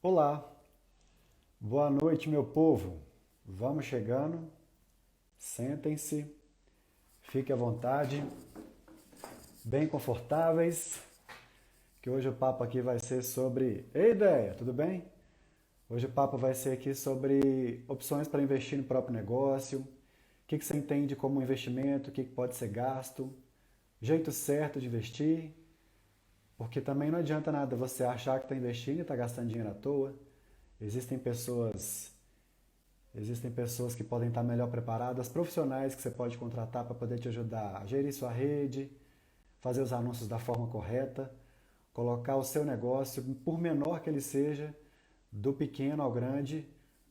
Olá, boa noite, meu povo. Vamos chegando, sentem-se, fiquem à vontade, bem confortáveis, que hoje o papo aqui vai ser sobre. Ei, ideia, tudo bem? Hoje o papo vai ser aqui sobre opções para investir no próprio negócio, o que você entende como investimento, o que pode ser gasto, jeito certo de investir, porque também não adianta nada você achar que está investindo e está gastando dinheiro à toa. Existem pessoas Existem pessoas que podem estar melhor preparadas, profissionais que você pode contratar para poder te ajudar a gerir sua rede, fazer os anúncios da forma correta, colocar o seu negócio, por menor que ele seja, do pequeno ao grande,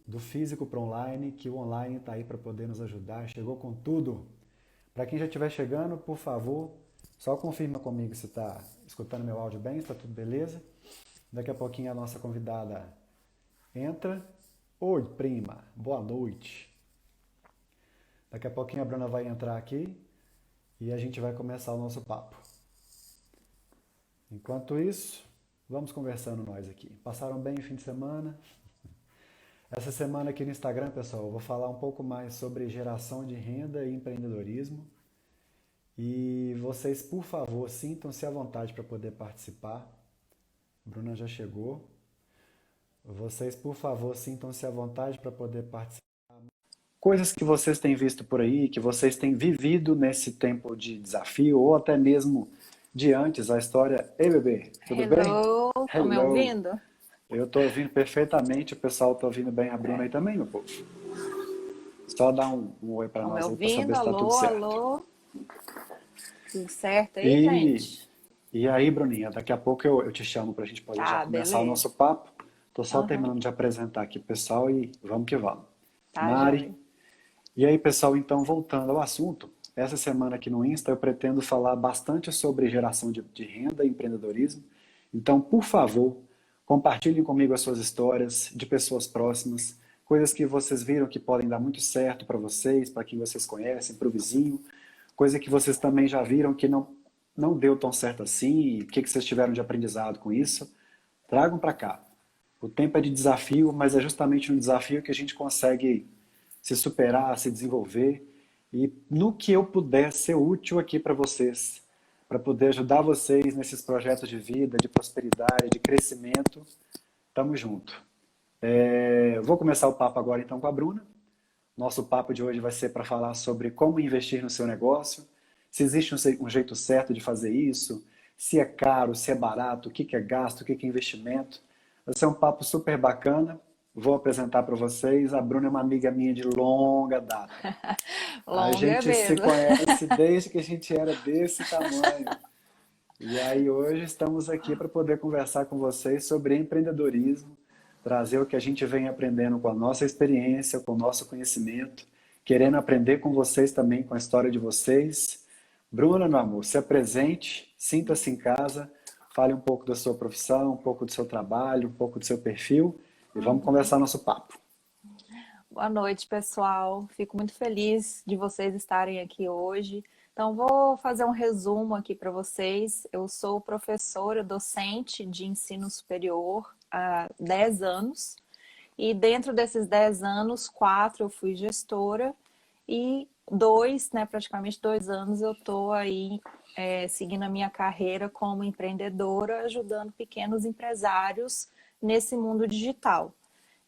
do físico para o online, que o online está aí para poder nos ajudar. Chegou com tudo. Para quem já estiver chegando, por favor, só confirma comigo se está escutando meu áudio bem, se está tudo beleza. Daqui a pouquinho a nossa convidada entra. Oi, prima, boa noite. Daqui a pouquinho a Bruna vai entrar aqui e a gente vai começar o nosso papo. Enquanto isso, vamos conversando nós aqui. Passaram bem o fim de semana? Essa semana aqui no Instagram, pessoal, eu vou falar um pouco mais sobre geração de renda e empreendedorismo. E vocês, por favor, sintam-se à vontade para poder participar. A Bruna já chegou. Vocês, por favor, sintam-se à vontade para poder participar. Coisas que vocês têm visto por aí, que vocês têm vivido nesse tempo de desafio, ou até mesmo de antes, a história. Ei, bebê, tudo bem? Hello, estão me Hello. ouvindo? Eu estou ouvindo perfeitamente, o pessoal está ouvindo bem a Bruna aí também, meu povo. Só dá um oi para Estão me nós aí para saber ouvindo? se está tudo Alô, certo. alô? Tudo certo aí, E, gente? e aí, Bruninha, daqui a pouco eu te chamo para a gente poder já Tá, começar o beleza. nosso papo. Estou só Aham, terminando de apresentar aqui o pessoal e vamos que vamos. tá, Mari, joia. e aí, pessoal, então, voltando ao assunto, essa semana aqui no Insta eu pretendo falar bastante sobre geração de renda e empreendedorismo. Então, por favor, compartilhem comigo as suas histórias de pessoas próximas, coisas que vocês viram que podem dar muito certo para vocês, para quem vocês conhecem, para o vizinho, coisa que vocês também já viram que não deu tão certo assim, e o que vocês tiveram de aprendizado com isso. Tragam para cá. O tempo é de desafio, mas é justamente um desafio que a gente consegue se superar, se desenvolver e no que eu puder ser útil aqui para vocês, para poder ajudar vocês nesses projetos de vida, de prosperidade, de crescimento, tamo junto. Vou começar o papo agora então com a Bruna. Nosso papo de hoje vai ser para falar sobre como investir no seu negócio, se existe um jeito certo de fazer isso, se é caro, se é barato, o que é gasto, o que é investimento. Vai ser um papo super bacana. Vou apresentar para vocês. A Bruna é uma amiga minha de longa data. A Longa é gente se mesmo. conhece desde que a gente era desse tamanho. E aí hoje estamos aqui para poder conversar com vocês sobre empreendedorismo, trazer o que a gente vem aprendendo com a nossa experiência, com o nosso conhecimento, querendo aprender com vocês também, com a história de vocês. Bruna, meu amor, se apresente, sinta-se em casa, fale um pouco da sua profissão, um pouco do seu trabalho, um pouco do seu perfil e vamos Uhum. conversar nosso papo. Boa noite, pessoal. Fico muito feliz de vocês estarem aqui hoje. Então, vou fazer um resumo aqui para vocês. Eu sou professora, docente de ensino superior há 10 anos. E dentro desses 10 anos, 4 eu fui gestora e praticamente 2 anos eu estou aí seguindo a minha carreira como empreendedora, ajudando pequenos empresários nesse mundo digital.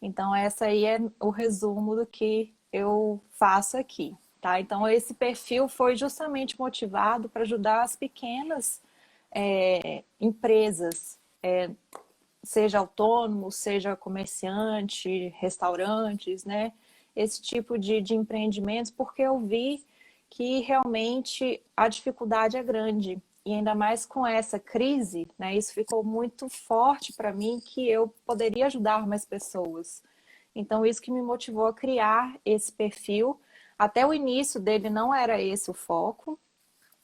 Então, essa aí é o resumo do que eu faço aqui, tá? Então, esse perfil foi justamente motivado para ajudar as pequenas empresas, seja autônomo, seja comerciante, restaurantes, né? Esse tipo de empreendimentos, porque eu vi que realmente a dificuldade é grande. E ainda mais com essa crise, né? Isso ficou muito forte para mim que eu poderia ajudar mais pessoas. Então, isso que me motivou a criar esse perfil. Até o início dele não era esse o foco,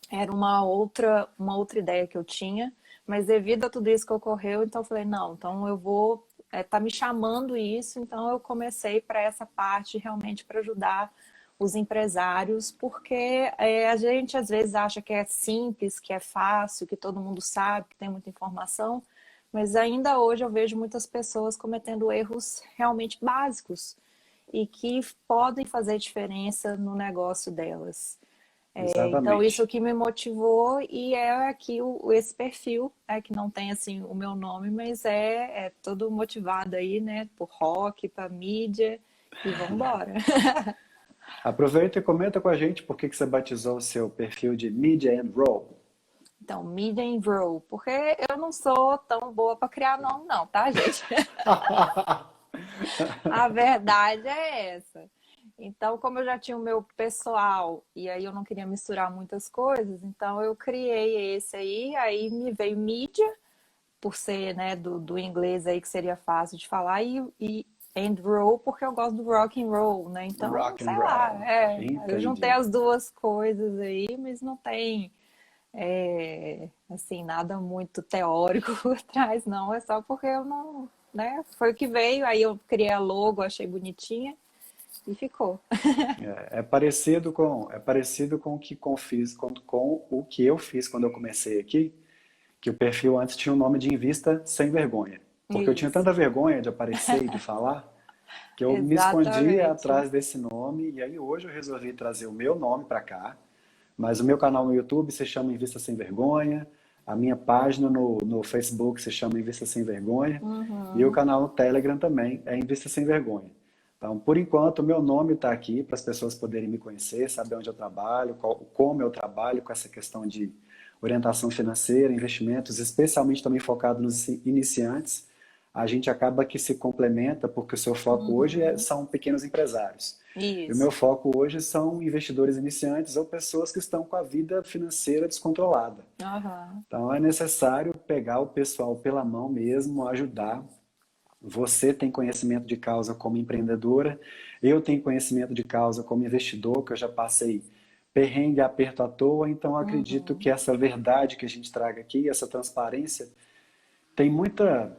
era uma outra ideia que eu tinha, mas devido a tudo isso que ocorreu, então eu falei, não, então eu vou, tá me chamando isso, então eu comecei para essa parte realmente para ajudar os empresários, porque a gente às vezes acha que é simples, que é fácil, que todo mundo sabe, que tem muita informação, Mas ainda hoje eu vejo muitas pessoas cometendo erros realmente básicos e que podem fazer diferença no negócio delas. Então, isso Exatamente. que me motivou e é aqui esse perfil, que não tem assim o meu nome, mas é todo motivado aí, né, por rock, para mídia e vamos embora. Aproveita e comenta com a gente por que que você batizou o seu perfil de Media and Roll. Então, mídia em Grow, porque eu não sou tão boa para criar nome, não, tá, gente? A verdade é essa. Então, como eu já tinha o meu pessoal e aí eu não queria misturar muitas coisas, então eu criei esse aí me veio mídia, por ser, né, do inglês aí que seria fácil de falar, e and roll porque eu gosto do rock and roll, né? Então, Rock and sei lá, roll. eu juntei Entendi. as duas coisas aí, mas não tem assim, nada muito teórico por trás, não. É só porque eu não, né? Foi o que veio, aí eu criei a logo, achei bonitinha e ficou. É parecido com o que fiz, com o que eu fiz quando eu comecei aqui, que o perfil antes tinha o nome de Invista Sem Vergonha. Porque eu tinha Isso, tanta vergonha de aparecer e de falar, que eu me escondia exatamente. atrás desse nome, e aí hoje eu resolvi trazer o meu nome para cá, mas o meu canal no YouTube se chama Invista Sem Vergonha, a minha página no Facebook se chama Invista Sem Vergonha, e o Uhum, canal no Telegram também é Invista Sem Vergonha. Então, por enquanto, o meu nome está aqui para as pessoas poderem me conhecer, saber onde eu trabalho, como eu trabalho com essa questão de orientação financeira, investimentos, especialmente também focado nos iniciantes. A gente acaba que se complementa, porque o seu foco hoje uhum. são pequenos empresários. E o meu Isso. foco hoje são investidores iniciantes ou pessoas que estão com a vida financeira descontrolada. Aham. Então é necessário pegar o pessoal pela mão mesmo, ajudar. Você tem conhecimento de causa como empreendedora, eu tenho conhecimento de causa como investidor, que eu já passei perrengue, aperto à toa, então eu acredito que Uhum. essa verdade que a gente traga aqui, essa transparência, tem muita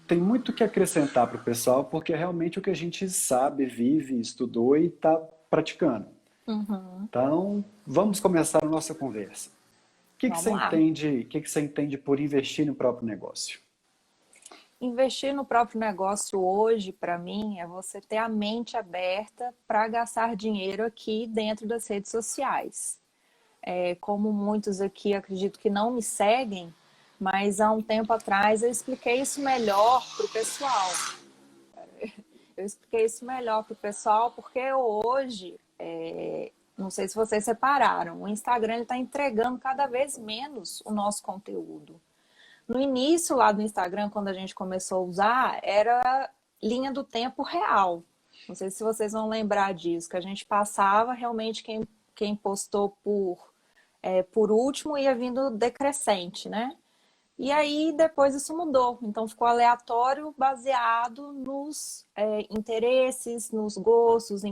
tem muito que acrescentar para o pessoal, porque é realmente o que a gente sabe, vive, estudou e está praticando. Uhum. Então, vamos começar a nossa conversa. O que você Vamos lá. entende, o que você entende por investir no próprio negócio? Investir no próprio negócio hoje, para mim, é você ter a mente aberta para gastar dinheiro aqui dentro das redes sociais. Como muitos aqui acredito que não me seguem, mas há um tempo atrás eu expliquei isso melhor para o pessoal. Eu expliquei isso melhor para o pessoal porque hoje, não sei se vocês separaram, o Instagram está entregando cada vez menos o nosso conteúdo. No início lá do Instagram, quando a gente começou a usar, era linha do tempo real. Não sei se vocês vão lembrar disso, que a gente passava realmente quem postou por último ia vindo decrescente, né? E aí depois isso mudou. Então ficou aleatório, baseado nos interesses, nos gostos,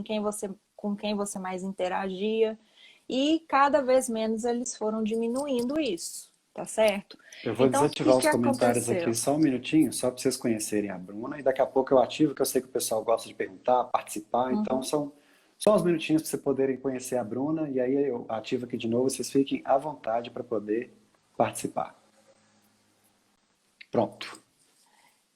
com quem você mais interagia. E cada vez menos eles foram diminuindo isso, tá certo? Eu vou Então o que desativar que os comentários aqui aconteceu? só um minutinho, só para vocês conhecerem a Bruna, e daqui a pouco eu ativo, que eu sei que o pessoal gosta de perguntar, participar, então Uhum. são só uns minutinhos para vocês poderem conhecer a Bruna, e aí eu ativo aqui de novo, vocês fiquem à vontade para poder participar. Pronto.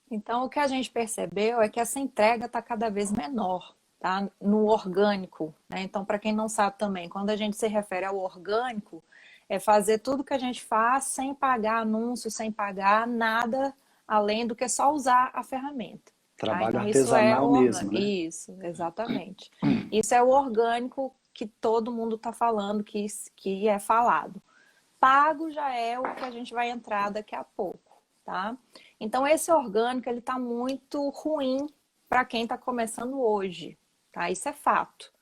Então, o que a gente percebeu é que essa entrega está cada vez menor, tá? No orgânico, né? Então, para quem não sabe também, quando a gente se refere ao orgânico, é fazer tudo que a gente faz sem pagar anúncio, sem pagar nada além do que só usar a ferramenta, tá? Trabalho Então, isso é o artesanal mesmo, orgânico. né? Isso, exatamente. Isso é o orgânico que todo mundo está falando, que é falado. Pago já é o que a gente vai entrar daqui a pouco, tá? Então esse orgânico ele tá muito ruim para quem está começando hoje, tá? Isso é fato.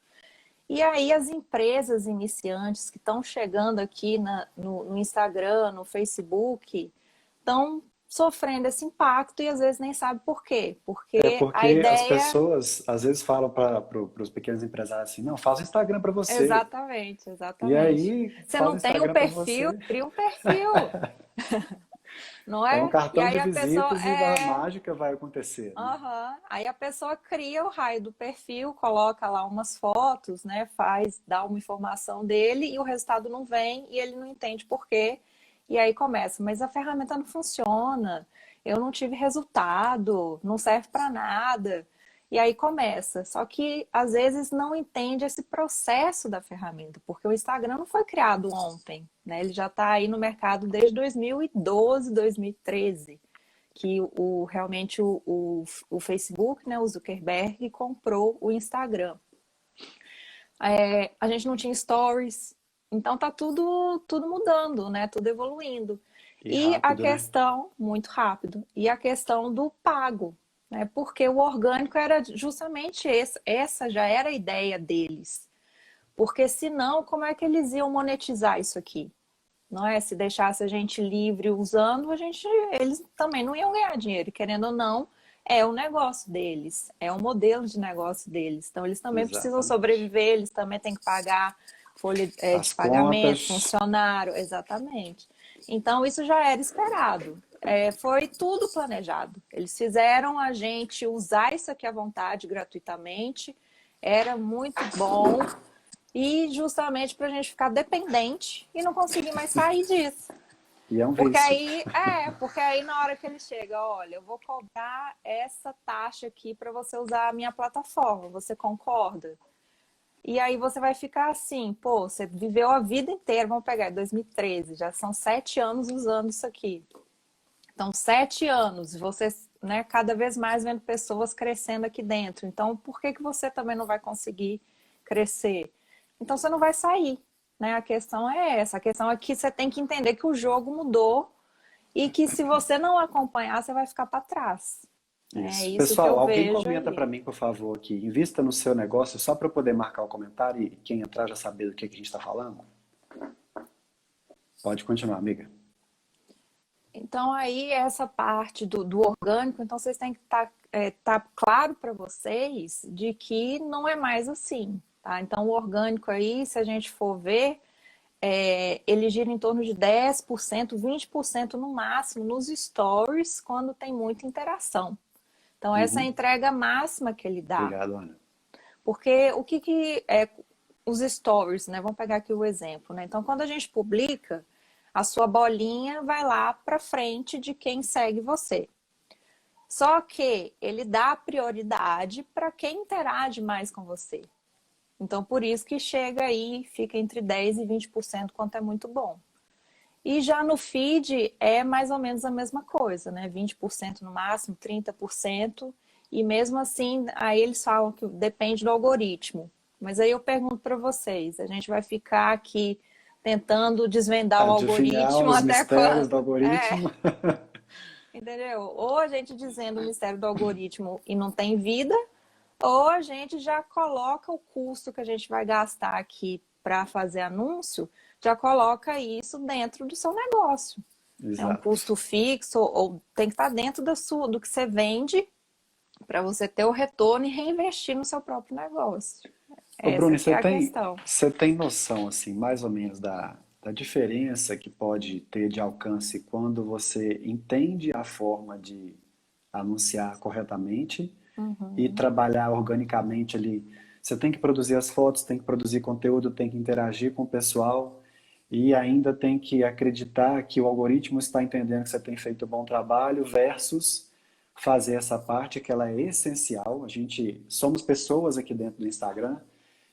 E aí as empresas iniciantes que estão chegando aqui no Instagram, no Facebook, estão sofrendo esse impacto e às vezes nem sabe por quê. É Porque a porque as ideia. pessoas às vezes falam para os pequenos empresários assim, não, faz o Instagram para você. Exatamente, E exatamente. aí Você faz o não tem o Instagram para perfil, você. cria um perfil, não É um é? E cartão de aí a pessoa visitas e a mágica vai acontecer, né? Aham. Aí a pessoa cria o raio do perfil, coloca lá umas fotos, né? Dá uma informação dele e o resultado não vem e ele não entende por quê. E aí começa, mas a ferramenta não funciona. eu não tive resultado, não serve para nada. E aí começa. Só que às vezes não entende esse processo da ferramenta, porque o Instagram não foi criado ontem, né? Ele já está aí no mercado desde 2012, 2013, que realmente o Facebook, né, o Zuckerberg, comprou o Instagram. A gente não tinha stories, então tá tudo mudando, né? Tudo evoluindo. E E a rápido, né? questão, muito rápido, e a questão do pago, né? Porque o orgânico era justamente essa já era a ideia deles. Porque senão, como é que eles iam monetizar isso aqui? Não é? Se deixasse a gente livre usando, eles também não iam ganhar dinheiro, querendo ou não, é o negócio deles, é o modelo de negócio deles. Então, eles também precisam Exatamente. sobreviver, eles também têm que pagar folha de As pagamento, contas. funcionário, exatamente. Então, isso já era esperado. Foi tudo planejado. Eles fizeram a gente usar isso aqui à vontade, gratuitamente. Era muito bom. E justamente para a gente ficar dependente e não conseguir mais sair disso. E é um Porque vício. aí, na hora que ele chega, olha, eu vou cobrar essa taxa aqui para você usar a minha plataforma, você concorda? E aí você vai ficar assim, pô, você viveu a vida inteira, vamos pegar 2013, já são 7 anos usando isso aqui. Então, 7 anos, você, né, cada vez mais vendo pessoas crescendo aqui dentro. Então, por que você também não vai conseguir crescer? Então, você não vai sair, né? A questão é essa. A questão é que você tem que entender que o jogo mudou e que se você não acompanhar, você vai ficar para trás. É Isso. isso que Pessoal, eu alguém vejo comenta para aí. mim, por favor, aqui. Invista no seu negócio só para eu poder marcar o comentário e quem entrar já saber do que a gente está falando. Pode continuar, amiga. Então, aí, essa parte do orgânico, então vocês têm que tá claro para vocês de que não é mais assim, tá? Então, o orgânico aí, se a gente for ver, ele gira em torno de 10%, 20% no máximo nos stories, quando tem muita interação. Então, essa é a Uhum. entrega máxima que ele dá. Obrigado, Ana. Porque o que é os stories, né? Vamos pegar aqui o exemplo, né? Então, quando a gente publica, a sua bolinha vai lá para frente de quem segue você. Só que ele dá prioridade para quem interage mais com você. Então, por isso que chega aí, fica entre 10% e 20%, quanto é muito bom. E já no feed é mais ou menos a mesma coisa, né? 20% no máximo, 30%. E mesmo assim, aí eles falam que depende do algoritmo. Mas aí eu pergunto para vocês, a gente vai ficar aqui tentando desvendar o Adivinhar algoritmo os até mistérios quando? do algoritmo. Entendeu? Ou a gente dizendo o mistério do algoritmo e não tem vida, ou a gente já coloca o custo que a gente vai gastar aqui para fazer anúncio, já coloca isso dentro do seu negócio. É um Exato. custo fixo ou tem que estar dentro do que você vende para você ter o retorno e reinvestir no seu próprio negócio. Ô, Essa Bruno, que é a questão. você tem noção, assim, mais ou menos da diferença que pode ter de alcance quando você entende a forma de anunciar corretamente e Uhum. trabalhar organicamente ali? Você tem que produzir as fotos, tem que produzir conteúdo, tem que interagir com o pessoal e ainda tem que acreditar que o algoritmo está entendendo que você tem feito um bom trabalho versus fazer essa parte que ela é essencial. A gente somos pessoas aqui dentro do Instagram,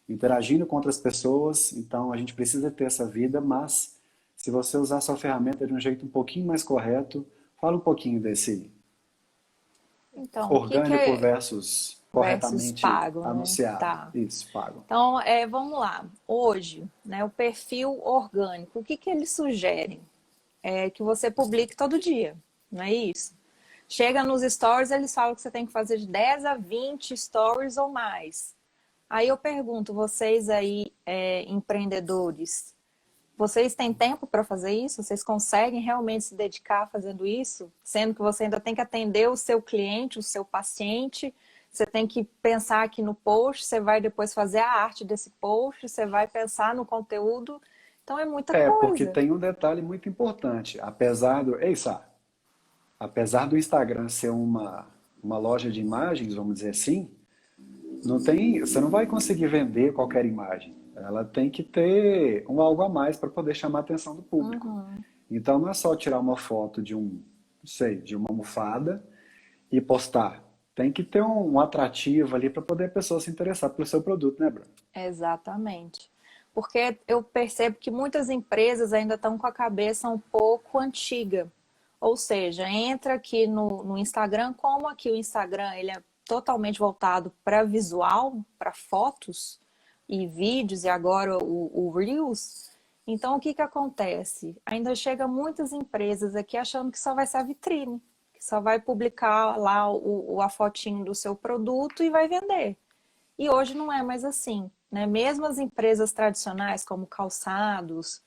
interagindo com outras pessoas, então a gente precisa ter essa vida, mas se você usar a sua ferramenta de um jeito um pouquinho mais correto, fala um pouquinho desse Então, o que orgânico é versus versus corretamente pago, né? anunciado. Tá. Isso, pago. Então, vamos lá. Hoje, né, o perfil orgânico, o que eles sugerem? É que você publique todo dia, não é isso? Chega nos stories, eles falam que você tem que fazer de 10 a 20 stories ou mais. Aí eu pergunto, vocês aí, empreendedores, vocês têm tempo para fazer isso? Vocês conseguem realmente se dedicar fazendo isso? Sendo que você ainda tem que atender o seu cliente, o seu paciente, você tem que pensar aqui no post, você vai depois fazer a arte desse post, você vai pensar no conteúdo. Então é muita É, porque coisa. tem um detalhe muito importante. Ei, Sá, apesar do Instagram ser uma loja de imagens, vamos dizer assim, você não vai conseguir vender qualquer imagem. Ela tem que ter um algo a mais para poder chamar a atenção do público. Uhum. Então não é só tirar uma foto de um sei, de uma almofada e postar. Tem que ter um atrativo ali para poder a pessoa se interessar pelo seu produto, né, Bruno? Exatamente. Porque eu percebo que muitas empresas ainda estão com a cabeça um pouco antiga. Ou seja, entra aqui no Instagram, como aqui o Instagram ele é totalmente voltado para visual, para fotos e vídeos, e agora o Reels. Então, o que que acontece? Ainda chega muitas empresas aqui achando que só vai ser a vitrine, que só vai publicar lá a fotinho do seu produto e vai vender. E hoje não é mais assim, né? Mesmo as empresas tradicionais, como calçados,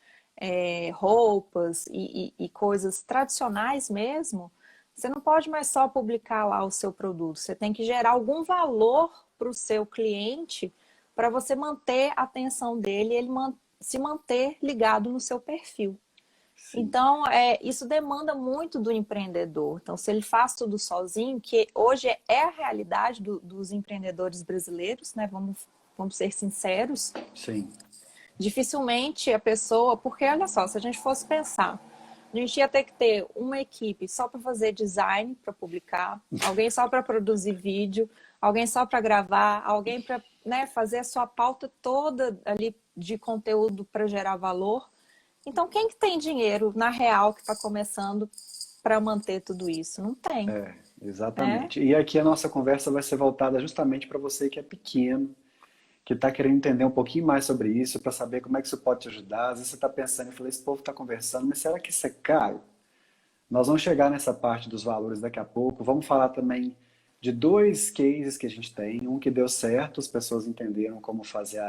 roupas e coisas tradicionais mesmo, você não pode mais só publicar lá o seu produto. Você tem que gerar algum valor para o seu cliente para você manter a atenção dele e ele se manter ligado no seu perfil. Sim, Então, isso demanda muito do empreendedor. Então, se ele faz tudo sozinho, que hoje é a realidade dos empreendedores brasileiros, né? Vamos ser sinceros, sim, dificilmente a pessoa, porque olha só, se a gente fosse pensar, a gente ia ter que ter uma equipe só para fazer design, para publicar, alguém só para produzir vídeo, alguém só para gravar, alguém para, né, fazer a sua pauta toda ali de conteúdo para gerar valor. Então, quem que tem dinheiro na real que está começando para manter tudo isso? Não tem, né? exatamente. E aqui a nossa conversa vai ser voltada justamente para você que é pequeno, que está querendo entender um pouquinho mais sobre isso, para saber como é que isso pode te ajudar. Às vezes você está pensando, eu falei, esse povo está conversando, mas será que isso é caro? Nós vamos chegar nessa parte dos valores daqui a pouco. Vamos falar também de dois cases que a gente tem. Um que deu certo, as pessoas entenderam como fazer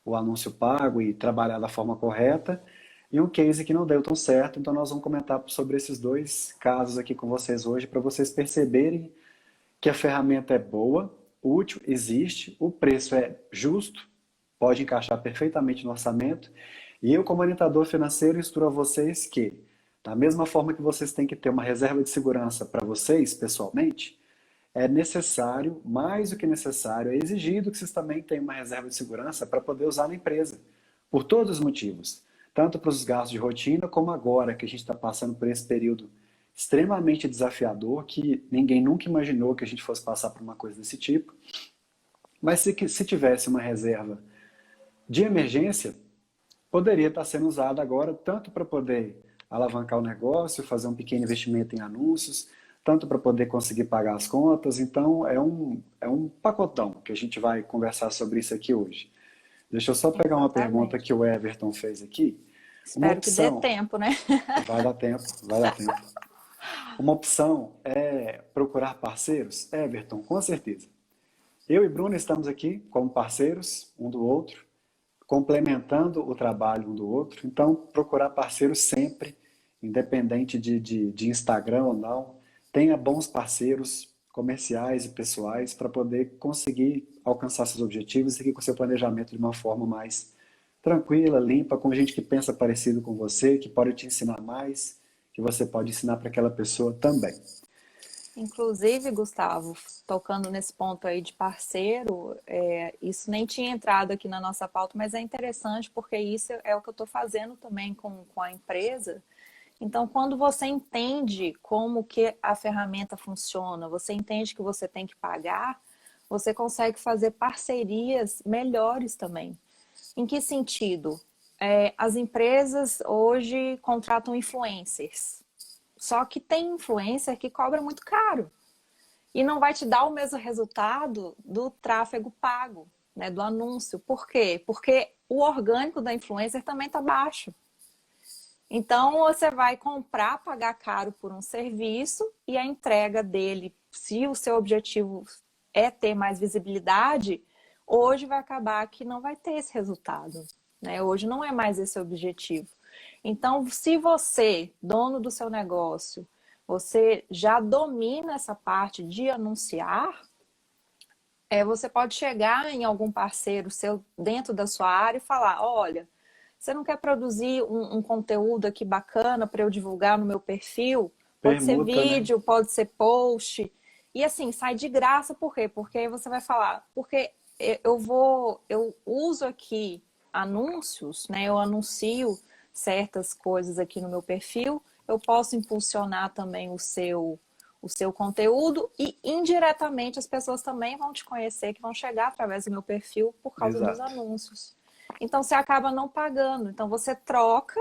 o anúncio pago e trabalhar da forma correta. E um case que não deu tão certo. Então nós vamos comentar sobre esses dois casos aqui com vocês hoje, para vocês perceberem que a ferramenta é boa, útil, existe, o preço é justo, pode encaixar perfeitamente no orçamento. E eu, como orientador financeiro, instruo a vocês que, da mesma forma que vocês têm que ter uma reserva de segurança para vocês, pessoalmente, é necessário, mais do que necessário, é exigido que vocês também tenham uma reserva de segurança para poder usar na empresa, por todos os motivos. Tanto para os gastos de rotina, como agora que a gente está passando por esse período extremamente desafiador, que ninguém nunca imaginou que a gente fosse passar por uma coisa desse tipo. Mas se tivesse uma reserva de emergência, poderia estar sendo usada agora tanto para poder alavancar o negócio, fazer um pequeno investimento em anúncios, tanto para poder conseguir pagar as contas. Então, é um pacotão que a gente vai conversar sobre isso aqui hoje. Deixa eu só pegar uma pergunta Exatamente. que o Everton fez aqui. Uma Espero que dê opção, tempo, né? vai dar tempo, vai dar tempo. Uma opção é procurar parceiros? Everton, com certeza. Eu e Bruno estamos aqui como parceiros um do outro, complementando o trabalho um do outro. Então, procurar parceiros sempre, independente de Instagram ou não. Tenha bons parceiros comerciais e pessoais para poder conseguir alcançar seus objetivos e seguir com seu planejamento de uma forma mais tranquila, limpa, com gente que pensa parecido com você, que pode te ensinar mais, que você pode ensinar para aquela pessoa também. Inclusive, Gustavo, tocando nesse ponto aí de parceiro, isso nem tinha entrado aqui na nossa pauta, mas é interessante porque isso é o que eu estou fazendo também com a empresa. Então, quando você entende como que a ferramenta funciona, você entende que você tem que pagar, você consegue fazer parcerias melhores também. Em que sentido? As empresas hoje contratam influencers. Só que tem influencer que cobra muito caro e não vai te dar o mesmo resultado do tráfego pago, né, do anúncio. Por quê? Porque o orgânico da influencer também está baixo. Então você vai comprar, pagar caro por um serviço e a entrega dele, se o seu objetivo é ter mais visibilidade, hoje vai acabar que não vai ter esse resultado, né? Hoje não é mais esse o objetivo. Então, se você, dono do seu negócio, você já domina essa parte de anunciar, você pode chegar em algum parceiro seu dentro da sua área e falar, olha, você não quer produzir um conteúdo aqui bacana para eu divulgar no meu perfil? Pode ser Permuta, né? vídeo, pode ser post. E assim, sai de graça, por quê? Porque aí você vai falar, porque eu uso aqui anúncios, né? Eu anuncio certas coisas aqui no meu perfil, eu posso impulsionar também o seu conteúdo e indiretamente as pessoas também vão te conhecer, que vão chegar através do meu perfil por causa dos Exato. anúncios. Então você acaba não pagando. Então você troca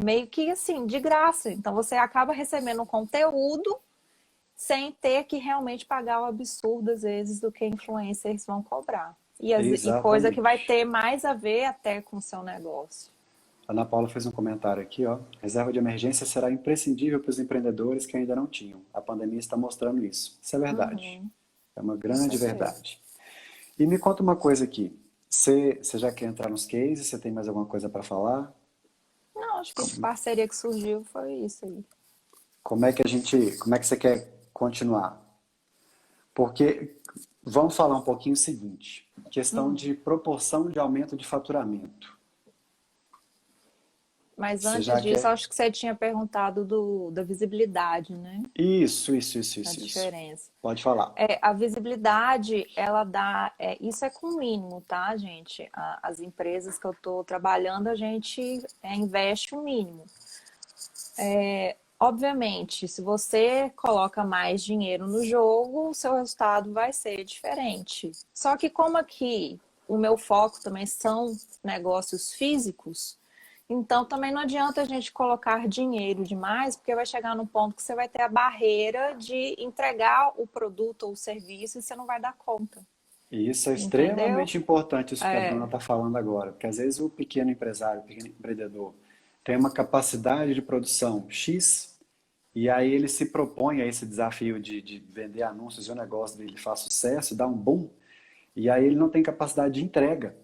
meio que assim, de graça. Então você acaba recebendo um conteúdo sem ter que realmente pagar o absurdo, às vezes, do que influencers vão cobrar. E coisa que vai Exatamente. ter mais a ver até com o seu negócio. A Ana Paula fez um comentário aqui, ó. Reserva de emergência será imprescindível para os empreendedores que ainda não tinham. A pandemia está mostrando isso. Isso é verdade. Uhum, É uma com grande certeza. verdade. E me conta uma coisa aqui. Você já quer entrar nos cases? Você tem mais alguma coisa para falar? Não, acho que de parceria que surgiu foi isso aí. Como é que você quer continuar? Porque vamos falar um pouquinho o seguinte, questão Hum. de proporção de aumento de faturamento. Mas Você antes já disso, quer? acho que você tinha perguntado da visibilidade, né? A Isso. diferença. Pode falar. A visibilidade, ela dá. Isso é com o mínimo, tá, gente? As empresas que eu estou trabalhando, a gente investe o mínimo. Obviamente, se você coloca mais dinheiro no jogo, o seu resultado vai ser diferente. Só que, como aqui o meu foco também são negócios físicos, então também não adianta a gente colocar dinheiro demais, porque vai chegar num ponto que você vai ter a barreira de entregar o produto ou o serviço e você não vai dar conta, E isso é entendeu? extremamente importante, isso que a Bruna É, está falando agora, porque às vezes o pequeno empresário, o pequeno empreendedor, tem uma capacidade de produção X, e aí ele se propõe a esse desafio de vender anúncios e o negócio dele faz sucesso, dá um boom, e aí ele não tem capacidade de entrega.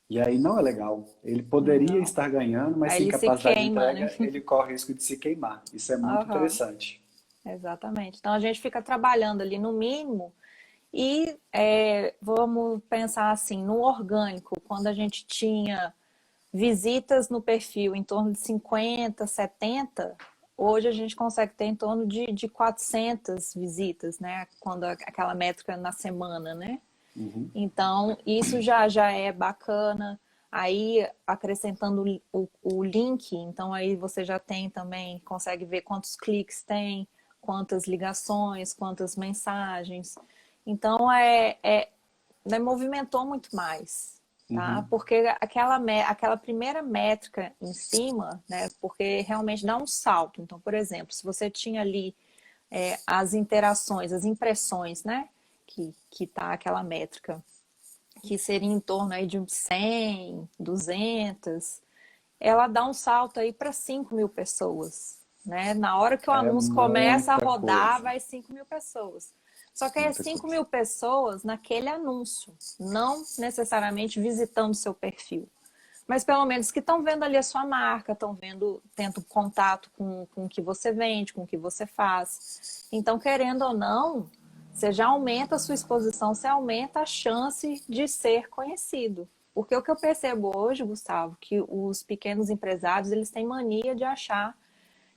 E aí não é legal. Ele poderia não. estar ganhando, mas Aí sem ele se capacidade de queima, né? entrega, ele corre o risco de se queimar. Isso é muito Aham, interessante. exatamente. Então a gente fica trabalhando ali no mínimo. E vamos pensar assim, no orgânico, quando a gente tinha visitas no perfil em torno de 50, 70, hoje a gente consegue ter em torno de 400 visitas, né? Quando aquela métrica na semana, né? Uhum. Então, isso já é bacana. Aí, acrescentando o link, então aí você já tem também, consegue ver quantos cliques tem, quantas ligações, quantas mensagens. Então, né, movimentou muito mais, tá? Uhum. Porque aquela primeira métrica em cima, né? Porque realmente dá um salto. Então, por exemplo, se você tinha ali as interações, as impressões, né? Que tá aquela métrica, que seria em torno aí de uns 100, 200, ela dá um salto aí para 5 mil pessoas, né? Na hora que o É anúncio começa a muita rodar, coisa. vai 5 mil pessoas. Só que é Muita 5 coisa. mil pessoas naquele anúncio, não necessariamente visitando o seu perfil. Mas pelo menos que estão vendo ali a sua marca, estão vendo, tendo contato com o que você vende, com o que você faz. Então, querendo ou não, você já aumenta a sua exposição, você aumenta a chance de ser conhecido. Porque o que eu percebo hoje, Gustavo, que os pequenos empresários, eles têm mania de achar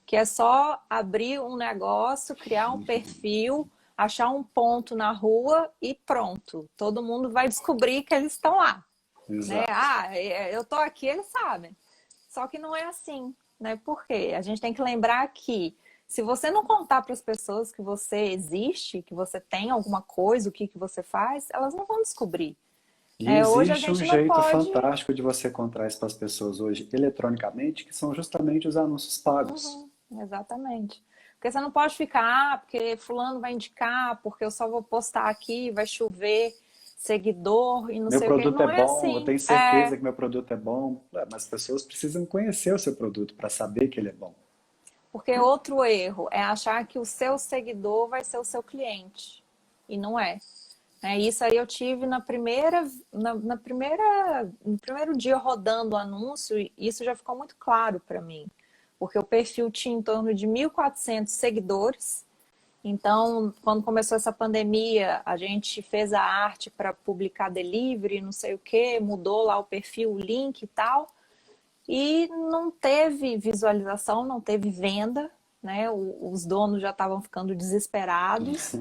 que é só abrir um negócio, criar um perfil, achar um ponto na rua e pronto. Todo mundo vai descobrir que eles estão lá, né? Exato. Eu tô aqui, eles sabem. Só que não é assim, né? Por quê? A gente tem que lembrar que se você não contar para as pessoas que você existe, que você tem alguma coisa, o que você faz, elas não vão descobrir. E Hoje a existe um gente não jeito pode. fantástico de você contar isso para as pessoas hoje eletronicamente, que são justamente os anúncios pagos. Uhum, exatamente. Porque você não pode ficar, porque fulano vai indicar, porque eu só vou postar aqui, vai chover seguidor e não Meu sei o que. produto é Não é bom, eu assim. tenho certeza que meu produto é bom. Mas as pessoas precisam conhecer o seu produto para saber que ele é bom. Porque outro erro é achar que o seu seguidor vai ser o seu cliente. E não é. Isso aí eu tive no primeiro dia rodando o anúncio, e isso já ficou muito claro para mim. Porque o perfil tinha em torno de 1.400 seguidores. Então, quando começou essa pandemia, a gente fez a arte para publicar delivery, não sei o que, mudou lá o perfil, o link e tal. E não teve visualização, não teve venda, né? Os donos já estavam ficando desesperados.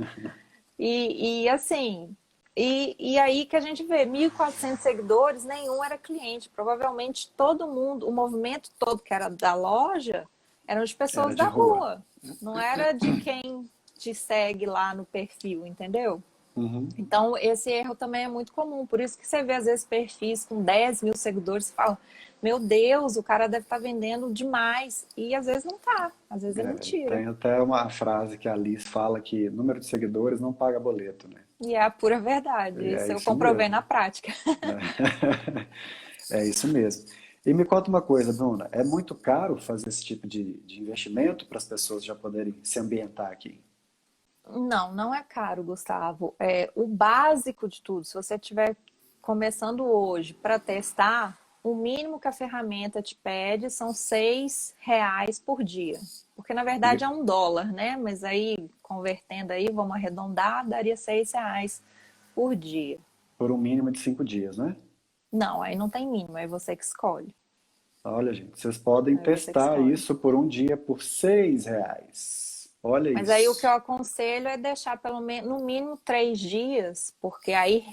E assim, E aí que a gente vê, 1.400 seguidores, nenhum era cliente. Provavelmente todo mundo, o movimento todo que era da loja, eram de Era pessoas de da rua. rua. Não era de quem te segue lá no perfil, entendeu? Uhum. Então, esse erro também é muito comum. Por isso que você vê, às vezes, perfis com 10 mil seguidores e fala, meu Deus, o cara deve estar vendendo demais. E às vezes não tá. Às vezes é mentira. Tem até uma frase que a Liz fala que número de seguidores não paga boleto, né? E é a pura verdade. E é Isso eu isso comprovei na mesmo, prática. né? É isso mesmo. E me conta uma coisa, Bruna, é muito caro fazer esse tipo de investimento para as pessoas já poderem se ambientar aqui? Não, não é caro, Gustavo. É o básico de tudo. Se você estiver começando hoje para testar, o mínimo que a ferramenta te pede são R$ 6 por dia. Porque na verdade é US$ 1, né? Mas aí, convertendo aí, vamos arredondar, daria R$ 6 por dia. Por um mínimo de 5 dias, né? Não, aí não tem mínimo, é você que escolhe. Olha, gente, vocês podem É você que testar escolhe. isso por um dia por R$ 6. Olha Mas aí o que eu isso. aconselho é deixar pelo menos no mínimo 3 dias, porque aí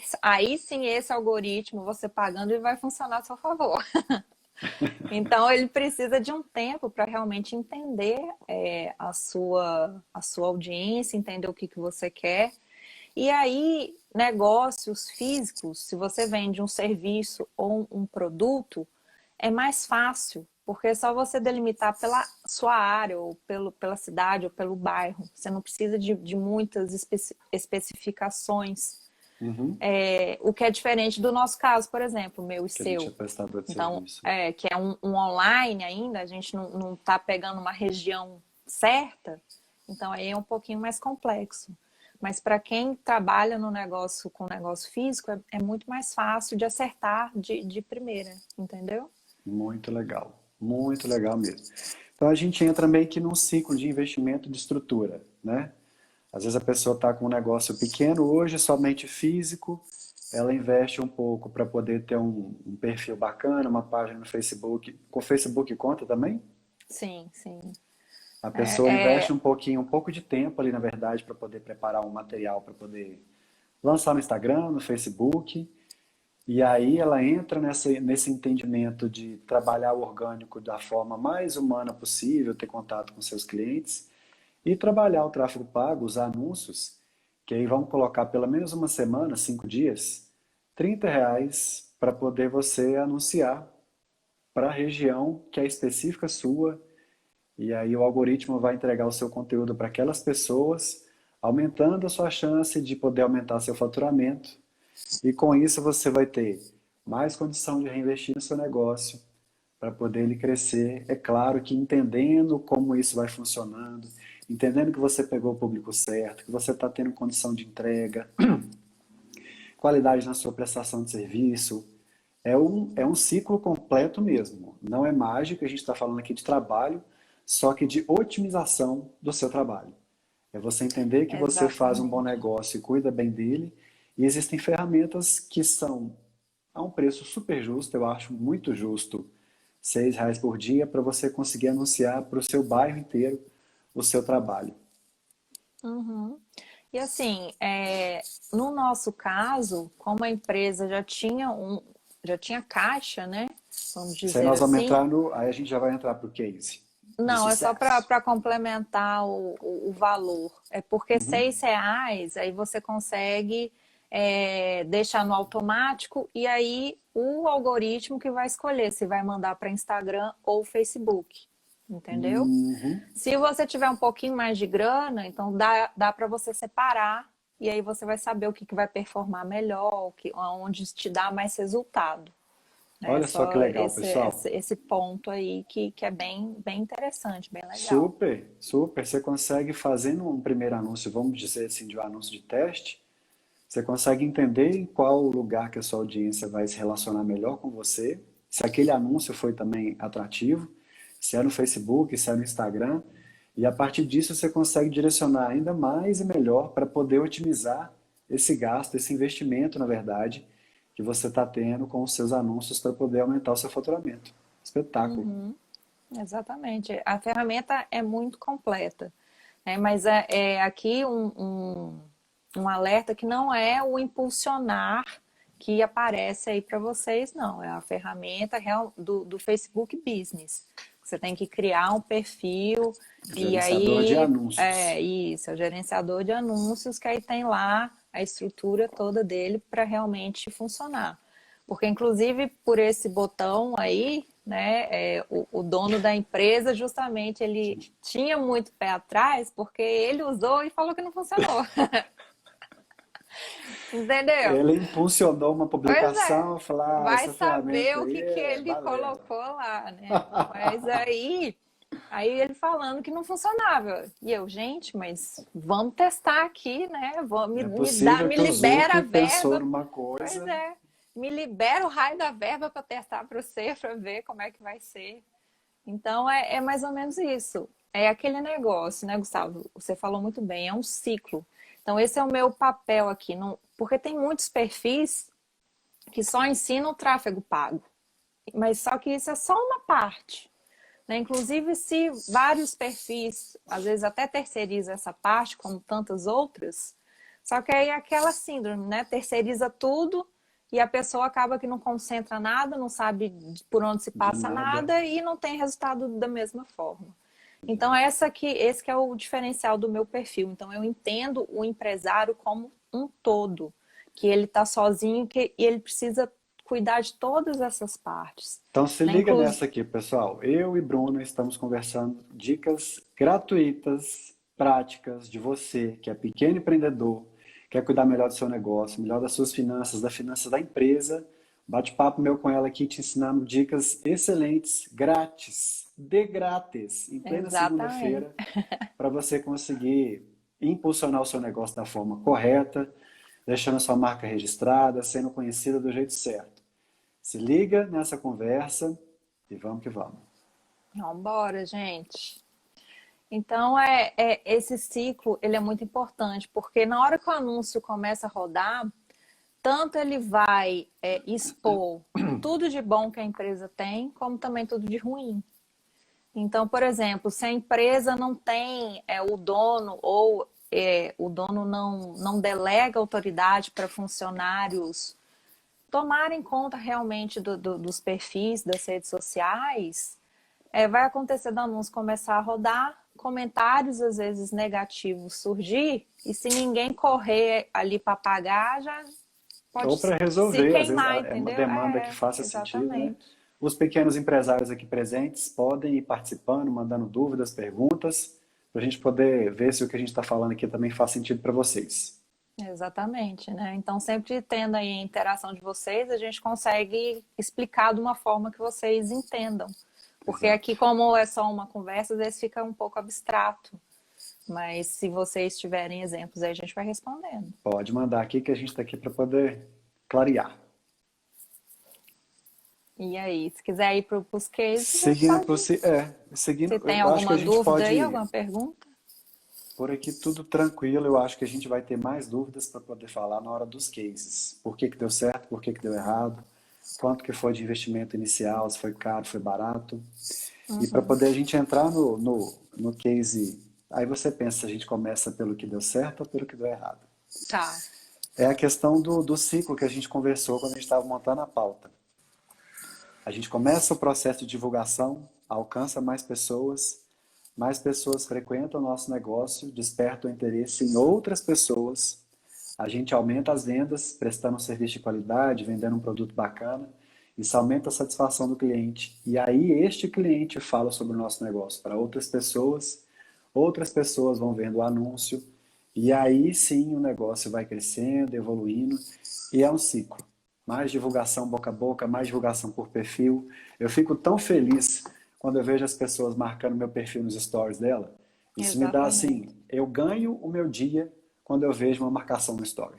sim esse algoritmo você pagando ele vai funcionar a seu favor. Então ele precisa de um tempo para realmente entender a sua audiência, entender o que você quer. E aí, negócios físicos, se você vende um serviço ou um produto, é mais fácil, porque é só você delimitar pela sua área, ou pela cidade, ou pelo bairro. Você não precisa de muitas especificações. Uhum. O que é diferente do nosso caso, por exemplo, meu e Que a gente é seu. prestador de Então, serviço. que é um online ainda, a gente não está pegando uma região certa, então aí é um pouquinho mais complexo. Mas para quem trabalha no negócio com negócio físico, é muito mais fácil de acertar de primeira, entendeu? Muito legal mesmo. Então a gente entra meio que num ciclo de investimento de estrutura, né? Às vezes a pessoa está com um negócio pequeno hoje, somente físico, ela investe um pouco para poder ter um perfil bacana, uma página no Facebook. Com o Facebook conta também? Sim, sim. A pessoa É, investe é, um pouquinho, um pouco de tempo ali, na verdade, para poder preparar um material para poder lançar no Instagram, no Facebook. E aí ela entra nesse entendimento de trabalhar o orgânico da forma mais humana possível, ter contato com seus clientes e trabalhar o tráfego pago, os anúncios, que aí vamos colocar pelo menos uma semana, 5 dias, R$ 30 para poder você anunciar para a região que é específica sua, e aí o algoritmo vai entregar o seu conteúdo para aquelas pessoas, aumentando a sua chance de poder aumentar seu faturamento. E com isso você vai ter mais condição de reinvestir no seu negócio para poder ele crescer. É claro que entendendo como isso vai funcionando, entendendo que você pegou o público certo, que você está tendo condição de entrega, qualidade na sua prestação de serviço. É um ciclo completo mesmo. Não é mágica, a gente está falando aqui de trabalho, só que de otimização do seu trabalho. É você entender que você faz um bom exatamente. negócio e cuida bem dele, e existem ferramentas que são a um preço super justo, eu acho muito justo, R$ 6 por dia para você conseguir anunciar para o seu bairro inteiro o seu trabalho. Uhum. E assim, no nosso caso, como a empresa já tinha caixa, né? Vamos Isso aí dizer nós vamos assim. entrar no, aí a gente já vai entrar para o case de Não, é só sucesso. para complementar o valor. É porque Uhum. R$ 6, aí você consegue deixar no automático e aí o algoritmo que vai escolher se vai mandar para Instagram ou Facebook. Entendeu? Uhum. Se você tiver um pouquinho mais de grana, então dá para você separar e aí você vai saber o que vai performar melhor, onde te dá mais resultado. É Olha só que só legal, esse, esse, pessoal. esse ponto aí que é bem, bem interessante, bem legal. Super, super. Você consegue fazendo um primeiro anúncio, vamos dizer assim, de um anúncio de teste, você consegue entender em qual lugar que a sua audiência vai se relacionar melhor com você, se aquele anúncio foi também atrativo, se é no Facebook, se é no Instagram, e a partir disso você consegue direcionar ainda mais e melhor para poder otimizar esse gasto, esse investimento, na verdade, que você está tendo com os seus anúncios para poder aumentar o seu faturamento. Espetáculo. Uhum, exatamente. A ferramenta é muito completa, né? Mas aqui um alerta que não é o impulsionar que aparece aí para vocês, não. É a ferramenta real do Facebook Business. Você tem que criar um perfil e Gerenciador de aí anúncios. isso, é o gerenciador de anúncios, que aí tem lá a estrutura toda dele para realmente funcionar. Porque, inclusive, por esse botão aí, né, o dono da empresa, justamente, ele tinha muito pé atrás, porque ele usou e falou que não funcionou. Entendeu? Ele impulsionou uma Pois é. publicação, falar, Vai essa saber ferramenta o aí que é ele balela. colocou lá, né? Mas aí ele falando que não funcionava. E eu, gente, mas vamos testar aqui, né? Não é Dá, possível me que o libera a Zuck pensou verba. numa Pois coisa. é. Me libera o raio da verba para testar para você, para ver como é que vai ser. Então é mais ou menos isso. É aquele negócio, né, Gustavo? Você falou muito bem, é um ciclo. Então, esse é o meu papel aqui, não, porque tem muitos perfis que só ensinam o tráfego pago, mas só que isso é só uma parte. Né? Inclusive, se vários perfis, às vezes até terceirizam essa parte, como tantas outras, só que aí é aquela síndrome, né? Terceiriza tudo e a pessoa acaba que não concentra nada, não sabe por onde se De passa nada. nada e não tem resultado da mesma forma. Então, esse que é o diferencial do meu perfil. Então, eu entendo o empresário como um todo, que ele está sozinho e ele precisa cuidar de todas essas partes. Então se Né? liga nessa aqui, pessoal. Eu e Bruno estamos conversando dicas gratuitas, práticas de você que é pequeno empreendedor, quer cuidar melhor do seu negócio, melhor das suas finanças, da finança da empresa. Bate-papo meu com ela aqui, te ensinando dicas excelentes, grátis, de grátis, em plena Exatamente. segunda-feira, para você conseguir impulsionar o seu negócio da forma correta, deixando a sua marca registrada, sendo conhecida do jeito certo. Se liga nessa conversa e vamos que vamos. Vambora, gente. Então, esse ciclo, ele é muito importante, porque na hora que o anúncio começa a rodar, tanto ele vai expor tudo de bom que a empresa tem, como também tudo de ruim. Então, por exemplo, se a empresa não tem o dono ou o dono não delega autoridade para funcionários tomarem conta realmente dos perfis das redes sociais, vai acontecer do anúncio começar a rodar, comentários às vezes negativos surgir, e se ninguém correr ali para pagar, já pode Ou para se resolver, às vezes queimar, é uma entendeu? demanda que faça sentido, né? Exatamente. Os pequenos empresários aqui presentes podem ir participando, mandando dúvidas, perguntas, para a gente poder ver se o que a gente está falando aqui também faz sentido para vocês. Exatamente, né? Então, sempre tendo aí a interação de vocês, a gente consegue explicar de uma forma que vocês entendam. Porque Exato. aqui, como é só uma conversa, às vezes fica um pouco abstrato. Mas se vocês tiverem exemplos aí, a gente vai respondendo. Pode mandar aqui que a gente está aqui para poder clarear. E aí, se quiser ir para os cases, a gente Seguindo, pode. seguindo, Se tem eu acho que a alguma gente dúvida aí, pode. alguma pergunta? Por aqui tudo tranquilo, eu acho que a gente vai ter mais dúvidas para poder falar na hora dos cases. Por que que deu certo, por que que deu errado, quanto que foi de investimento inicial, se foi caro, foi barato. E para Uhum. poder a gente entrar no case, aí você pensa se a gente começa pelo que deu certo ou pelo que deu errado. Tá. É a questão do ciclo que a gente conversou quando a gente estava montando a pauta. A gente começa o processo de divulgação, alcança mais pessoas frequentam o nosso negócio, despertam o interesse em outras pessoas, a gente aumenta as vendas, prestando um serviço de qualidade, vendendo um produto bacana, isso aumenta a satisfação do cliente. E aí este cliente fala sobre o nosso negócio para outras pessoas vão vendo o anúncio, e aí sim o negócio vai crescendo, evoluindo, e é um ciclo. Mais divulgação boca a boca, mais divulgação por perfil. Eu fico tão feliz quando eu vejo as pessoas marcando meu perfil nos stories dela. Isso me dá assim, Exatamente. eu ganho o meu dia quando eu vejo uma marcação no story.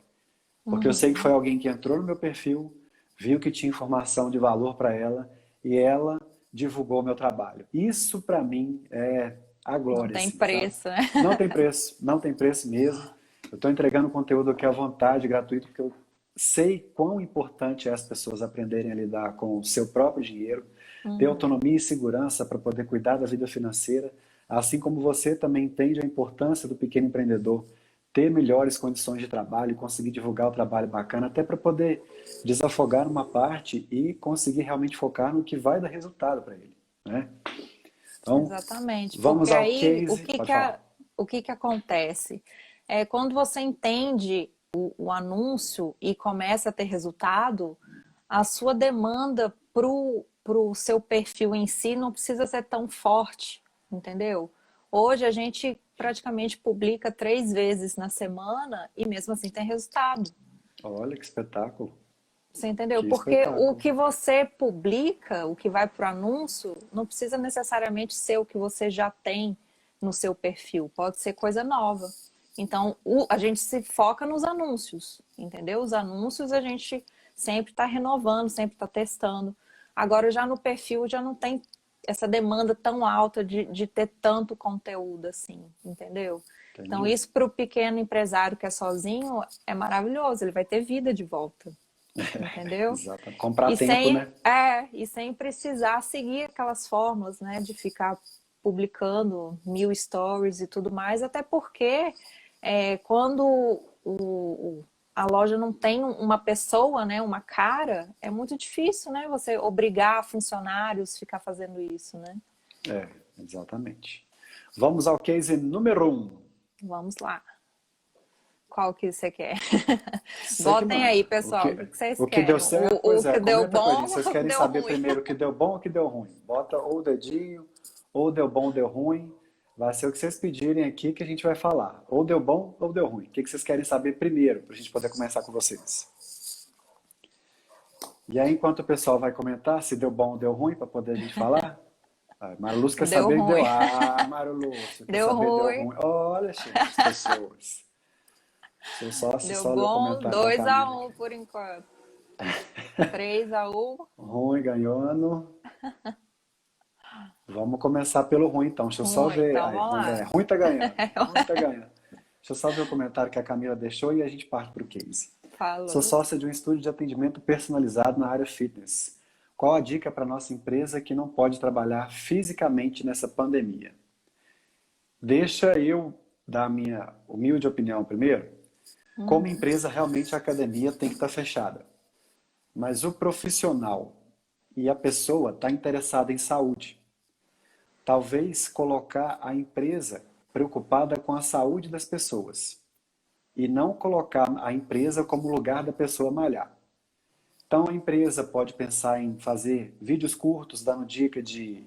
Porque eu sei que foi Uhum. alguém que entrou no meu perfil, viu que tinha informação de valor para ela e ela divulgou o meu trabalho. Isso para mim é a Não glória, tem assim, sabe? preço, né? Não tem preço, não tem preço mesmo. Eu estou entregando conteúdo aqui à vontade, gratuito, porque eu sei quão importante é as pessoas aprenderem a lidar com o seu próprio dinheiro, ter Uhum. autonomia e segurança para poder cuidar da vida financeira, assim como você também entende a importância do pequeno empreendedor ter melhores condições de trabalho e conseguir divulgar o trabalho bacana, até para poder desafogar numa parte e conseguir realmente focar no que vai dar resultado para ele, né? Então, Exatamente, porque vamos ao aí case, pode falar. o que que acontece? É, quando você entende o anúncio e começa a ter resultado, a sua demanda pro seu perfil em si não precisa ser tão forte, entendeu? Hoje a gente praticamente publica 3 vezes na semana e mesmo assim tem resultado. Olha que espetáculo, Você entendeu? que Porque o espetáculo. que você publica, o que vai para o anúncio, não precisa necessariamente ser o que você já tem no seu perfil, pode ser coisa nova. Então, a gente se foca nos anúncios, entendeu? Os anúncios a gente sempre está renovando, sempre está testando. Agora, já no perfil, já não tem essa demanda tão alta de ter tanto conteúdo assim, entendeu? Então, Entendi. isso para o pequeno empresário que é sozinho é maravilhoso, ele vai ter vida de volta, entendeu? Exato. Comprar tempo, né? E sem precisar seguir aquelas fórmulas, né, de ficar publicando 1.000 stories e tudo mais, até porque quando a loja não tem uma pessoa, né, uma cara, é muito difícil, né, você obrigar funcionários a ficar fazendo isso, né? É, exatamente. Vamos ao case número um. Vamos lá. Qual que você quer? Você que Votem aí, manda. O pessoal. O que, que vocês o que deu querem? certo, O pois é, que deu comenta com a bom gente. Vocês ou o que querem deu saber ruim? primeiro o que deu bom ou o que deu ruim? Bota ou o dedinho, ou deu bom ou deu ruim. Vai ser o que vocês pedirem aqui que a gente vai falar. Ou deu bom ou deu ruim. O que vocês querem saber primeiro, para a gente poder começar com vocês? E aí, enquanto o pessoal vai comentar se deu bom ou deu ruim, para poder a gente falar, Mário Lúcio quer Deu saber que deu. ruim. Ah, Mário Lúcio quer Deu saber deu ruim. ruim. Olha, gente, as pessoas. Seu sócio Deu só leu o bom, comentário da dois a Camila um aqui. por enquanto. 3-1. Ruim ganhando. Vamos começar pelo ruim, então. Deixa eu só Ruim. ver. Então Aí, vamos ruim lá. ganhando. Ruim tá ganhando. Ruim tá ganhando. Deixa eu só ver o comentário que a Camila deixou e a gente parte para o case. Sou Falou. sócia de um estúdio de atendimento personalizado na área fitness. Qual a dica para nossa empresa que não pode trabalhar fisicamente nessa pandemia? Deixa eu dar a minha humilde opinião primeiro. Como Uhum. empresa, realmente a academia tem que estar fechada. Mas o profissional e a pessoa está interessada em saúde. Talvez colocar a empresa preocupada com a saúde das pessoas e não colocar a empresa como lugar da pessoa malhar. Então a empresa pode pensar em fazer vídeos curtos dando dica de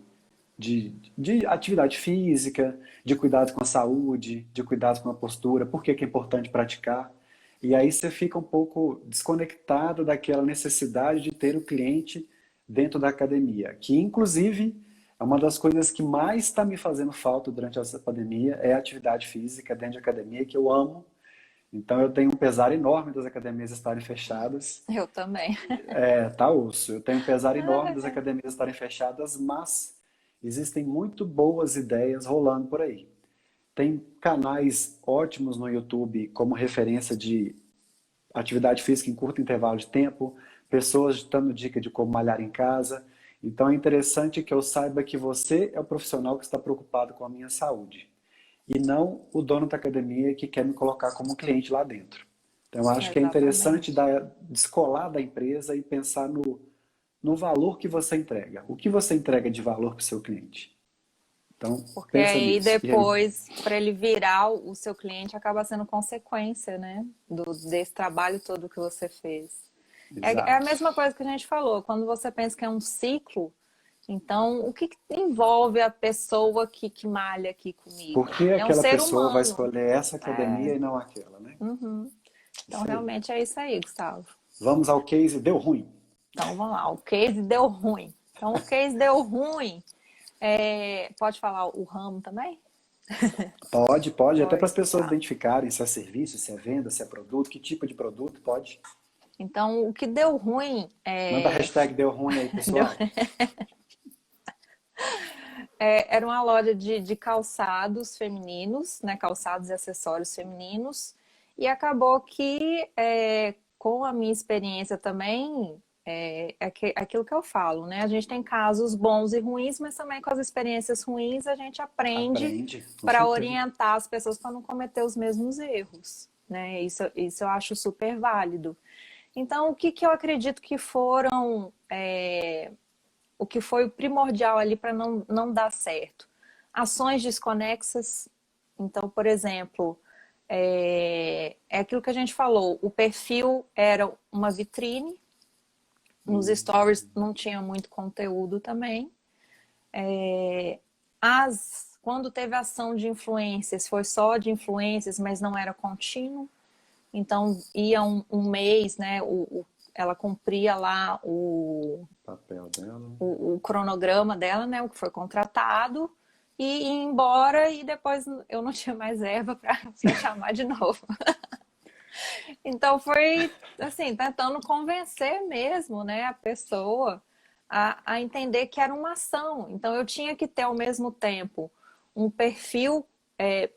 atividade física, de cuidado com a saúde, de cuidado com a postura, por que é importante praticar. E aí você fica um pouco desconectado daquela necessidade de ter o cliente dentro da academia, que inclusive é uma das coisas que mais está me fazendo falta durante essa pandemia, é a atividade física dentro de academia, que eu amo. Então eu tenho um pesar enorme das academias estarem fechadas. Eu também. Tá osso. Eu tenho um pesar enorme das academias estarem fechadas, mas existem muito boas ideias rolando por aí. Tem canais ótimos no YouTube como referência de atividade física em curto intervalo de tempo, pessoas dando dica de como malhar em casa. Então é interessante que eu saiba que você é o profissional que está preocupado com a minha saúde e não o dono da academia que quer me colocar como cliente lá dentro. Então eu acho que é interessante Exatamente. descolar da empresa e pensar no valor que você entrega. O que você entrega de valor para o seu cliente? Então, Porque pensa aí nisso. E aí, depois, para ele virar o seu cliente, acaba sendo consequência, né? Desse trabalho todo que você fez. É a exato. mesma coisa que a gente falou, quando você pensa que é um ciclo, então o que envolve a pessoa que malha aqui Por comigo? que É um aquela ser pessoa vai humano. escolher essa academia e não aquela, né? Uhum. Então Isso aí. realmente é isso aí, Gustavo. Vamos ao case, deu ruim. Então vamos lá, o case deu ruim. Então o case deu ruim. Pode falar o ramo também? Pode, pode, até para as Pode, pessoas tá. identificarem se é serviço, se é venda, se é produto, que tipo de produto, pode. Então o que deu ruim Manda a hashtag deu ruim aí, deu- pessoal. era uma loja de calçados femininos, né? Calçados e acessórios femininos. E acabou que, com a minha experiência também, aquilo que eu falo, né? A gente tem casos bons e ruins, mas também com as experiências ruins a gente aprende Aprende, com para certeza. orientar as pessoas para não cometer os mesmos erros, né? Isso eu acho super válido. Então, o que que eu acredito que foram, o que foi o primordial ali para não dar certo? Ações desconexas. Então, por exemplo, é aquilo que a gente falou, o perfil era uma vitrine, nos stories não tinha muito conteúdo também. Quando teve ação de influências, foi só de influências, mas não era contínuo. Então, ia um mês, né? Ela cumpria lá Papel dela. o cronograma dela, né? O que foi contratado, e ia embora, e depois eu não tinha mais verba para chamar de novo. Então, foi assim, tentando convencer mesmo, né, a pessoa a entender que era uma ação. Então, eu tinha que ter, ao mesmo tempo, um perfil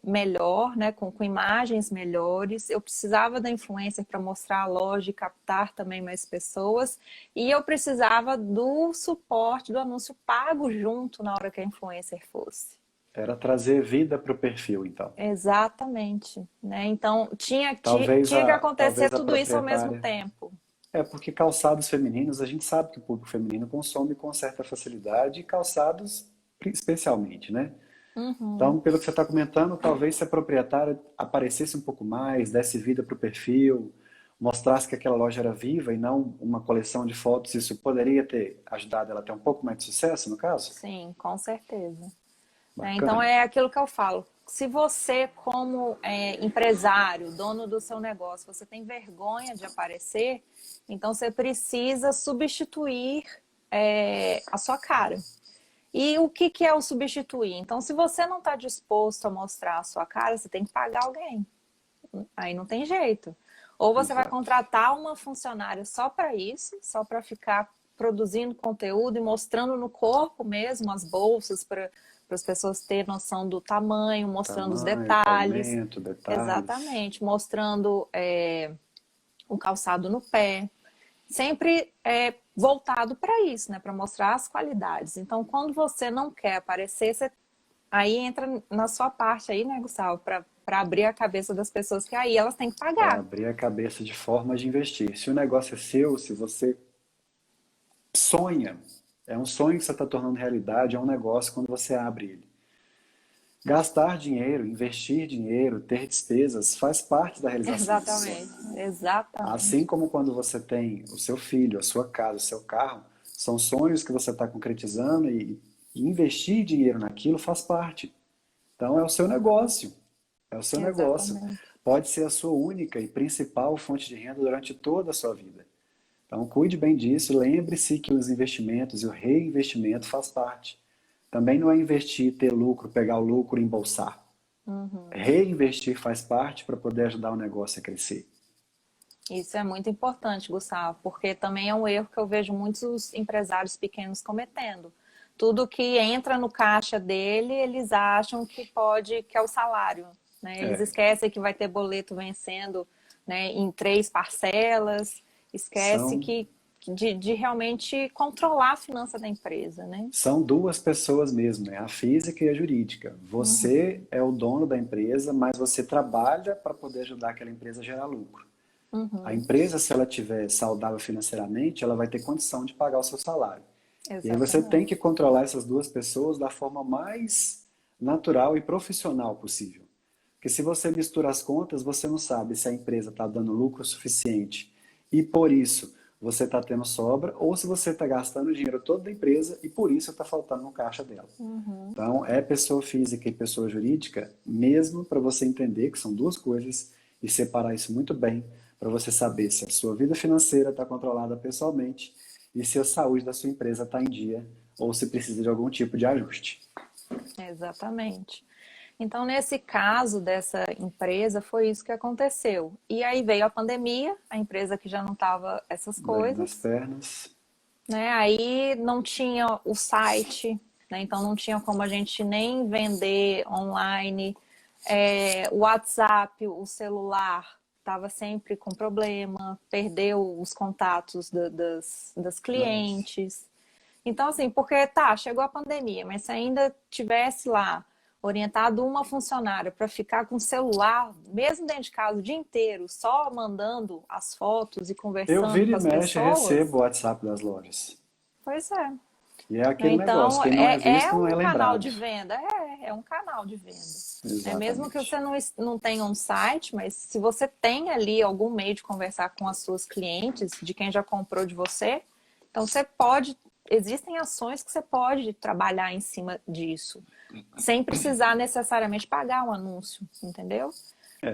melhor, né, com imagens melhores. Eu precisava da influencer para mostrar a loja e captar também mais pessoas. E eu precisava do suporte do anúncio pago junto na hora que a influencer fosse. Era trazer vida para o perfil, então. Exatamente, né? Então, Talvez tinha que acontecer talvez a tudo isso ao mesmo proprietária. tempo. É porque calçados femininos, a gente sabe que o público feminino consome com certa facilidade, e calçados especialmente, né? Uhum. Então, pelo que você está comentando, talvez se a proprietária aparecesse um pouco mais, desse vida para o perfil, mostrasse que aquela loja era viva e não uma coleção de fotos, isso poderia ter ajudado ela a ter um pouco mais de sucesso, no caso? Sim, com certeza. Né? Então Bacana. é aquilo que eu falo. Se você, como empresário, dono do seu negócio, você tem vergonha de aparecer, então você precisa substituir a sua cara. E o que, que é o substituir? Então, se você não está disposto a mostrar a sua cara, você tem que pagar alguém. Aí não tem jeito. Ou você vai Exato. contratar uma funcionária só para isso, só para ficar produzindo conteúdo e mostrando no corpo mesmo as bolsas para as pessoas terem noção do tamanho, mostrando os Tamanho, detalhes, caimento, detalhes. exatamente, mostrando o calçado no pé, sempre voltado para isso, né, para mostrar as qualidades. Então, quando você não quer aparecer, aí entra na sua parte aí, né, Gustavo, para abrir a cabeça das pessoas que aí elas têm que Para pagar. abrir a cabeça de formas de investir. Se o negócio é seu, se você sonha, é um sonho que você está tornando realidade, é um negócio quando você abre ele. Gastar dinheiro, investir dinheiro, ter despesas, faz parte da realização desse sonho. Exatamente, exatamente. Assim como quando você tem o seu filho, a sua casa, o seu carro, são sonhos que você está concretizando e investir dinheiro naquilo faz parte. Então é o seu negócio. É o seu negócio. Exatamente. Pode ser a sua única e principal fonte de renda durante toda a sua vida. Então cuide bem disso, lembre-se que os investimentos e o reinvestimento faz parte. Também não é investir, ter lucro, pegar o lucro e embolsar. Uhum. Reinvestir faz parte para poder ajudar o negócio a crescer. Isso é muito importante, Gustavo, porque também é um erro que eu vejo muitos empresários pequenos cometendo. Tudo que entra no caixa dele, eles acham que é o salário, né? Eles É, esquecem que vai ter boleto vencendo, né, em 3 parcelas, esquece são, de realmente controlar a finança da empresa, né? são duas pessoas mesmo, né? A física e a jurídica. Uhum, Você é o dono da empresa, mas você trabalha para poder ajudar aquela empresa a gerar lucro. A uhum, empresa, se ela estiver saudável financeiramente, ela vai ter condição de pagar o seu salário. E aí você tem exatamente. que controlar essas duas pessoas da forma mais natural e profissional possível. Porque se você mistura as contas, você não sabe se a empresa está dando lucro suficiente e por isso você está tendo sobra, ou se você está gastando o dinheiro todo da empresa e por isso está faltando no caixa dela. Uhum, Então, é pessoa física e pessoa jurídica, mesmo para você entender que são duas coisas e separar isso muito bem, para você saber se a sua vida financeira está controlada pessoalmente e se a saúde da sua empresa está em dia ou se precisa de algum tipo de ajuste. exatamente. Então, nesse caso dessa empresa, foi isso que aconteceu. E aí veio a pandemia, a empresa que já não estava essas Ganhando as coisas, pernas, né? Aí não tinha o site, né? Então não tinha como a gente nem vender online. O WhatsApp, o celular estava sempre com problema, perdeu os contatos das Nossa. clientes. Então, assim, porque tá, chegou a pandemia, mas se ainda tivesse lá orientado uma funcionária para ficar com o celular, mesmo dentro de casa, o dia inteiro, só mandando as fotos e Eu conversando viro com e as mexe, pessoas, recebo o WhatsApp das lojas. pois é. E é aquele negócio, Então, quem não é é visto não é um canal lembrado. de venda, é um canal de venda. Mesmo que Exatamente. você não tenha um site, mas se você tem ali algum meio de conversar com as suas clientes, de quem já comprou de você, então você pode, existem ações que você pode trabalhar em cima disso, sem precisar necessariamente pagar um anúncio, entendeu?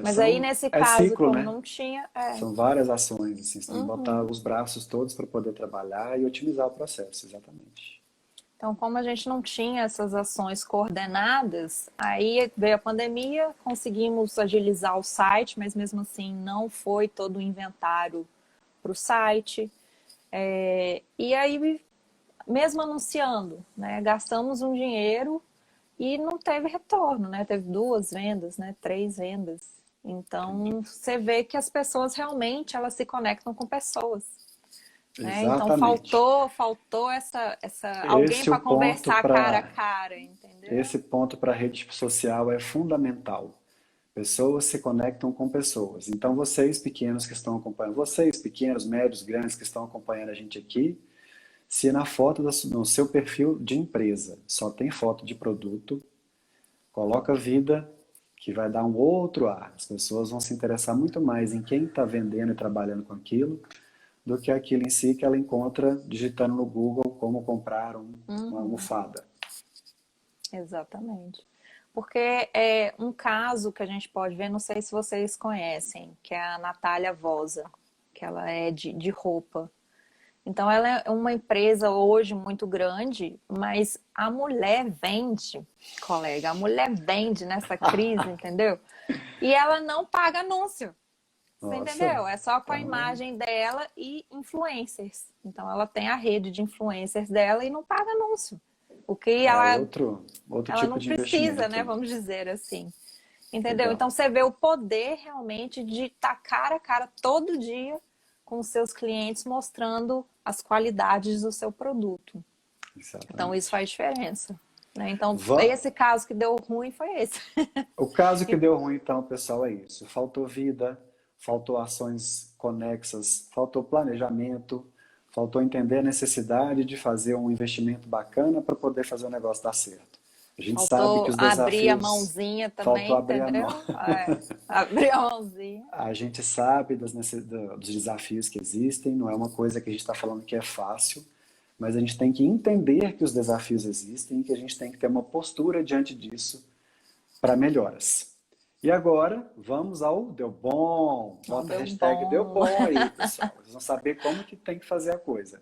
Mas aí nesse É caso, ciclo, como né? não tinha, São várias ações, assim, você tem que botar Uhum. os braços todos para poder trabalhar e otimizar o processo, exatamente. Então, como a gente não tinha essas ações coordenadas, aí veio a pandemia, conseguimos agilizar o site, mas mesmo assim não foi todo o inventário para o site. E aí, mesmo anunciando, né, gastamos um dinheiro e não teve retorno, né? Teve 2 vendas, né? 3 vendas. Entendi. Então, você vê que as pessoas realmente elas se conectam com pessoas. Né? Então Exatamente. faltou essa alguém Esse é o para ponto conversar cara a para cara, entendeu? esse ponto para a rede social é fundamental. Pessoas se conectam com pessoas. Então, vocês pequenos que estão acompanhando, vocês pequenos, médios, grandes que estão acompanhando a gente aqui, se na foto no seu perfil de empresa só tem foto de produto, coloca vida que vai dar um outro ar. As pessoas vão se interessar muito mais em quem está vendendo e trabalhando com aquilo do que aquilo em si que ela encontra digitando no Google como comprar uma Uhum, almofada. exatamente. Porque é um caso que a gente pode ver, não sei se vocês conhecem, que é a Natália Vosa, que ela é de roupa. Então, ela é uma empresa hoje muito grande, mas a mulher vende, colega, a mulher vende nessa crise, entendeu? E ela não paga anúncio. Você Nossa, entendeu? É só com a então imagem dela e influencers. Então ela tem a rede de influencers dela e não paga anúncio. O que é outro ela tipo não de precisa, né? investimento. Vamos dizer assim. Entendeu? Legal. Então você vê o poder realmente de estar cara a cara todo dia com os seus clientes mostrando as qualidades do seu produto. Então isso Exatamente. faz diferença. Né? Então Va- esse caso que deu ruim foi esse. O caso que deu ruim, então, pessoal, é isso. Faltou vida, faltou ações conexas, faltou planejamento, faltou entender a necessidade de fazer um investimento bacana para poder fazer o negócio dar certo. A gente sabe que Faltou os abrir a desafios, mãozinha faltou também, abrir a mão. entendeu? Abrir a mãozinha. A gente sabe dos desafios que existem, não é uma coisa que a gente está falando que é fácil, mas a gente tem que entender que os desafios existem e que a gente tem que ter uma postura diante disso para melhoras. E agora, vamos ao deu bom. Não Bota a deu hashtag deu bom. bom aí, pessoal. Vocês vão saber como que tem que fazer a coisa.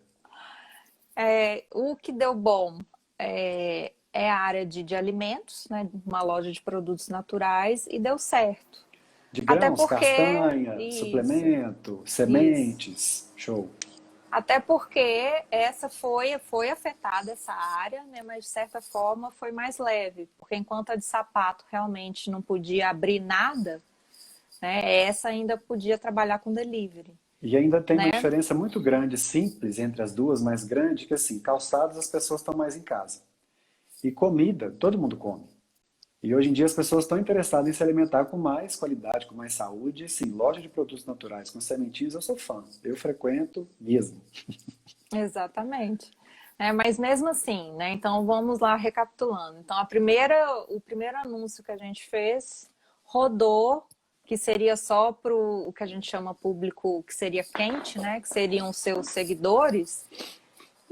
O que deu bom é a área de alimentos, né? Uma loja de produtos naturais, e deu certo. De Até grãos, porque, castanha, isso, suplemento, isso. sementes, show. Até porque essa foi afetada essa área, né? Mas de certa forma foi mais leve. Porque enquanto a de sapato realmente não podia abrir nada, né? Essa ainda podia trabalhar com delivery, E ainda tem uma né? diferença muito grande, simples, entre as duas, mais grande, que assim, calçados as pessoas estão mais em casa. E comida, todo mundo come. E hoje em dia as pessoas estão interessadas em se alimentar com mais qualidade, com mais saúde. Sim, loja de produtos naturais com sementinhos eu sou fã. Eu frequento mesmo. Exatamente. Mas mesmo assim, né? Então vamos lá recapitulando. Então o primeiro anúncio que a gente fez rodou, que seria só para o que a gente chama público que seria quente, né? Que seriam os seus seguidores,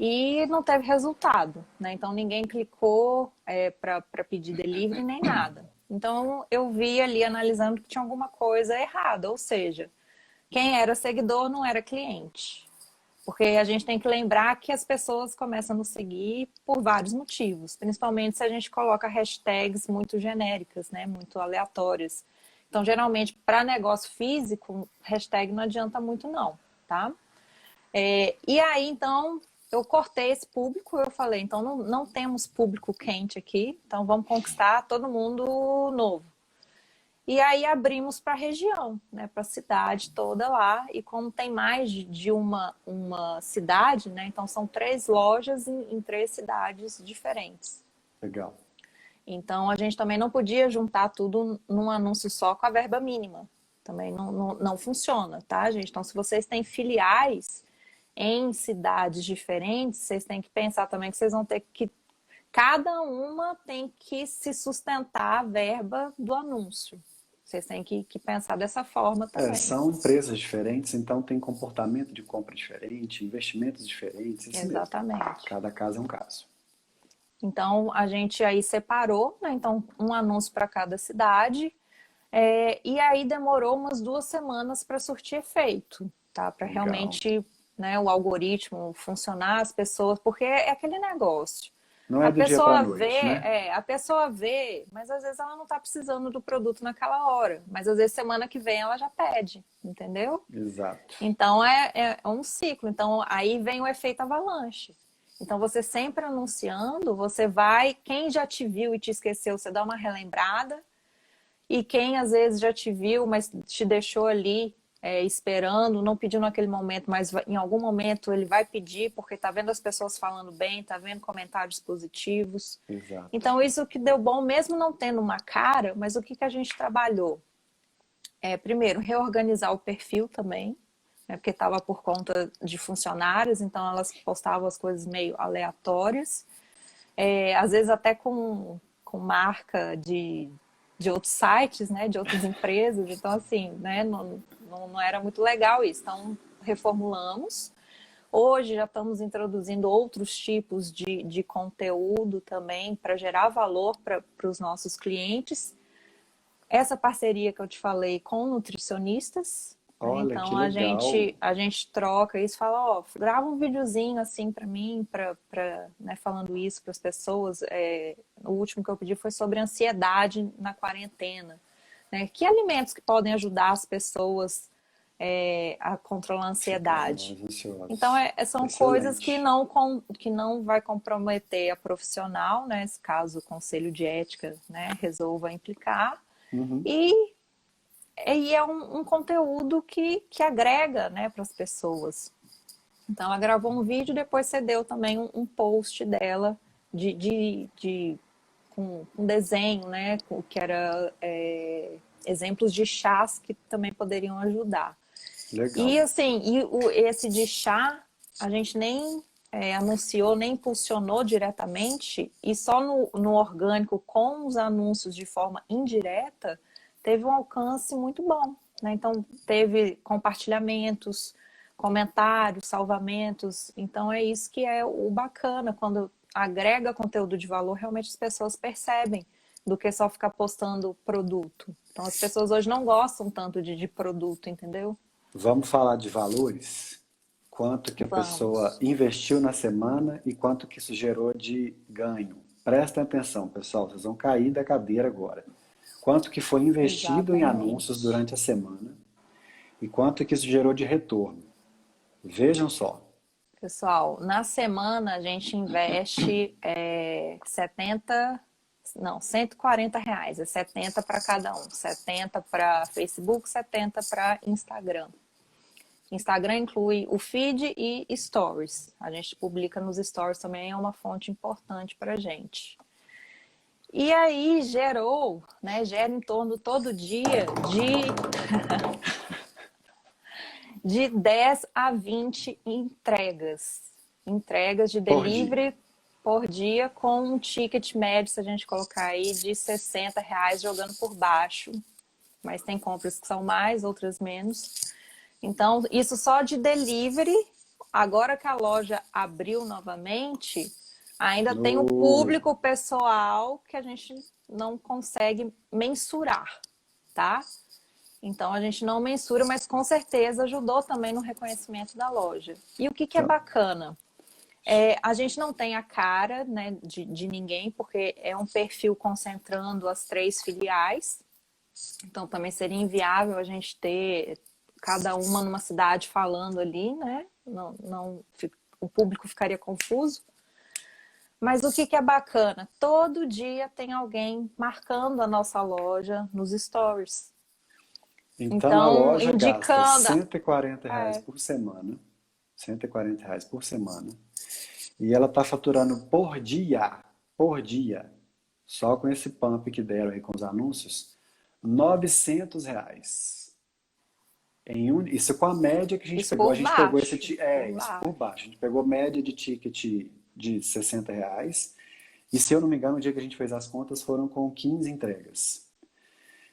e não teve resultado, né? Então ninguém clicou para pedir delivery nem nada. Então eu vi ali analisando que tinha alguma coisa errada, ou seja, quem era seguidor não era cliente. Porque a gente tem que lembrar que as pessoas começam a nos seguir por vários motivos, principalmente se a gente coloca hashtags muito genéricas, né, muito aleatórias. Então, geralmente, para negócio físico, hashtag não adianta muito não, tá? E aí, então, eu cortei esse público, eu falei, então não temos público quente aqui, então vamos conquistar todo mundo novo. E aí abrimos para a região, né, para a cidade toda lá. E como tem mais de uma cidade, né, então são 3 lojas em 3 cidades diferentes. Legal. Então a gente também não podia juntar tudo num anúncio só com a verba mínima. Também não funciona, tá, gente? Então, se vocês têm filiais em cidades diferentes, vocês têm que pensar também que vocês vão ter que. Cada uma tem que se sustentar a verba do anúncio. Vocês têm que pensar dessa forma também. São empresas diferentes, então tem comportamento de compra diferente, investimentos diferentes, isso mesmo. Exatamente. Cada caso é um caso. Então, a gente aí separou, né? Então, um anúncio para cada cidade. E aí demorou umas 2 semanas para surtir efeito, tá? Para Legal. realmente, né, o algoritmo funcionar, as pessoas, porque é aquele negócio. Não é do dia para a noite, né? A pessoa vê, mas às vezes ela não está precisando do produto naquela hora. Mas às vezes semana que vem ela já pede, entendeu? Exato. Então é um ciclo. Então aí vem o efeito avalanche. Então você sempre anunciando, você vai, quem já te viu e te esqueceu, você dá uma relembrada. E quem às vezes já te viu, mas te deixou ali esperando, não pediu naquele momento, mas em algum momento ele vai pedir, porque está vendo as pessoas falando bem, está vendo comentários positivos. Exato. Então, isso que deu bom, mesmo não tendo uma cara, mas o que a gente trabalhou? Primeiro, reorganizar o perfil também, né, porque estava por conta de funcionários, então elas postavam as coisas meio aleatórias, às vezes até com marca de outros sites, né, de outras empresas. Então, assim, né, não era muito legal isso. Então, reformulamos. Hoje já estamos introduzindo outros tipos de conteúdo também para gerar valor para os nossos clientes. Essa parceria que eu te falei com nutricionistas, né? Olha que Então legal. a gente troca isso, fala, ó, grava um videozinho assim para mim, né, falando isso para as pessoas. O último que eu pedi foi sobre ansiedade na quarentena, né? Que alimentos que podem ajudar as pessoas a controlar a Ficarem ansiedade? mais Então ansiosos. são coisas Excelente. que não vai comprometer a profissional, né? Caso o conselho de ética, né, resolva implicar. Uhum. E é um conteúdo que agrega, né, para as pessoas. Então, ela gravou um vídeo e depois você deu também um post dela com desenho, né, que era exemplos de chás que também poderiam ajudar. E Legal. assim, esse de chá, a gente nem anunciou, nem impulsionou diretamente, e só no orgânico, com os anúncios de forma indireta, teve um alcance muito bom, né? Então, teve compartilhamentos, comentários, salvamentos. Então, é isso que é o bacana, quando agrega conteúdo de valor, realmente as pessoas percebem, do que só ficar postando produto. Então, as pessoas hoje não gostam tanto de produto, entendeu? Vamos falar de valores? Quanto que a pessoa Vamos. investiu na semana e quanto que isso gerou de ganho. Prestem atenção, pessoal, vocês vão cair da cadeira agora. Quanto que foi investido em anúncios Exatamente. durante a semana e quanto que isso gerou de retorno. Vejam só. Pessoal, na semana a gente investe 70, não, R$ 140. É 70 para cada um. 70 para Facebook, 70 para Instagram. Instagram inclui o feed e stories. A gente publica nos stories também, é uma fonte importante para a gente. E aí gerou, né, gera em torno todo dia de 10 a 20 entregas. Entregas de Por dia. delivery por dia, com um ticket médio, se a gente colocar aí, de R$ 60 jogando por baixo. Mas tem compras que são mais, outras menos. Então, isso só de delivery. Agora que a loja abriu novamente, ainda tem o No... público pessoal que a gente não consegue mensurar, tá? Então, a gente não mensura, mas com certeza ajudou também no reconhecimento da loja. E o que é Tá. bacana? A gente não tem a cara, né, de ninguém, porque é um perfil concentrando as 3 filiais. Então, também seria inviável a gente ter cada uma numa cidade falando ali, né? O público ficaria confuso. Mas o que que é bacana? Todo dia tem alguém marcando a nossa loja nos stories. Então a Então, loja gasta indicando. R$ 140 É, por semana, R$ 140 por semana, e ela está faturando por dia, só com esse pump que deram aí com os anúncios, R$ 900. Isso com a média que a gente isso pegou. A por gente pegou esse, baixo, por isso baixo. por baixo. A gente pegou média de ticket de R$ 60. E se eu não me engano, o dia que a gente fez as contas foram com 15 entregas.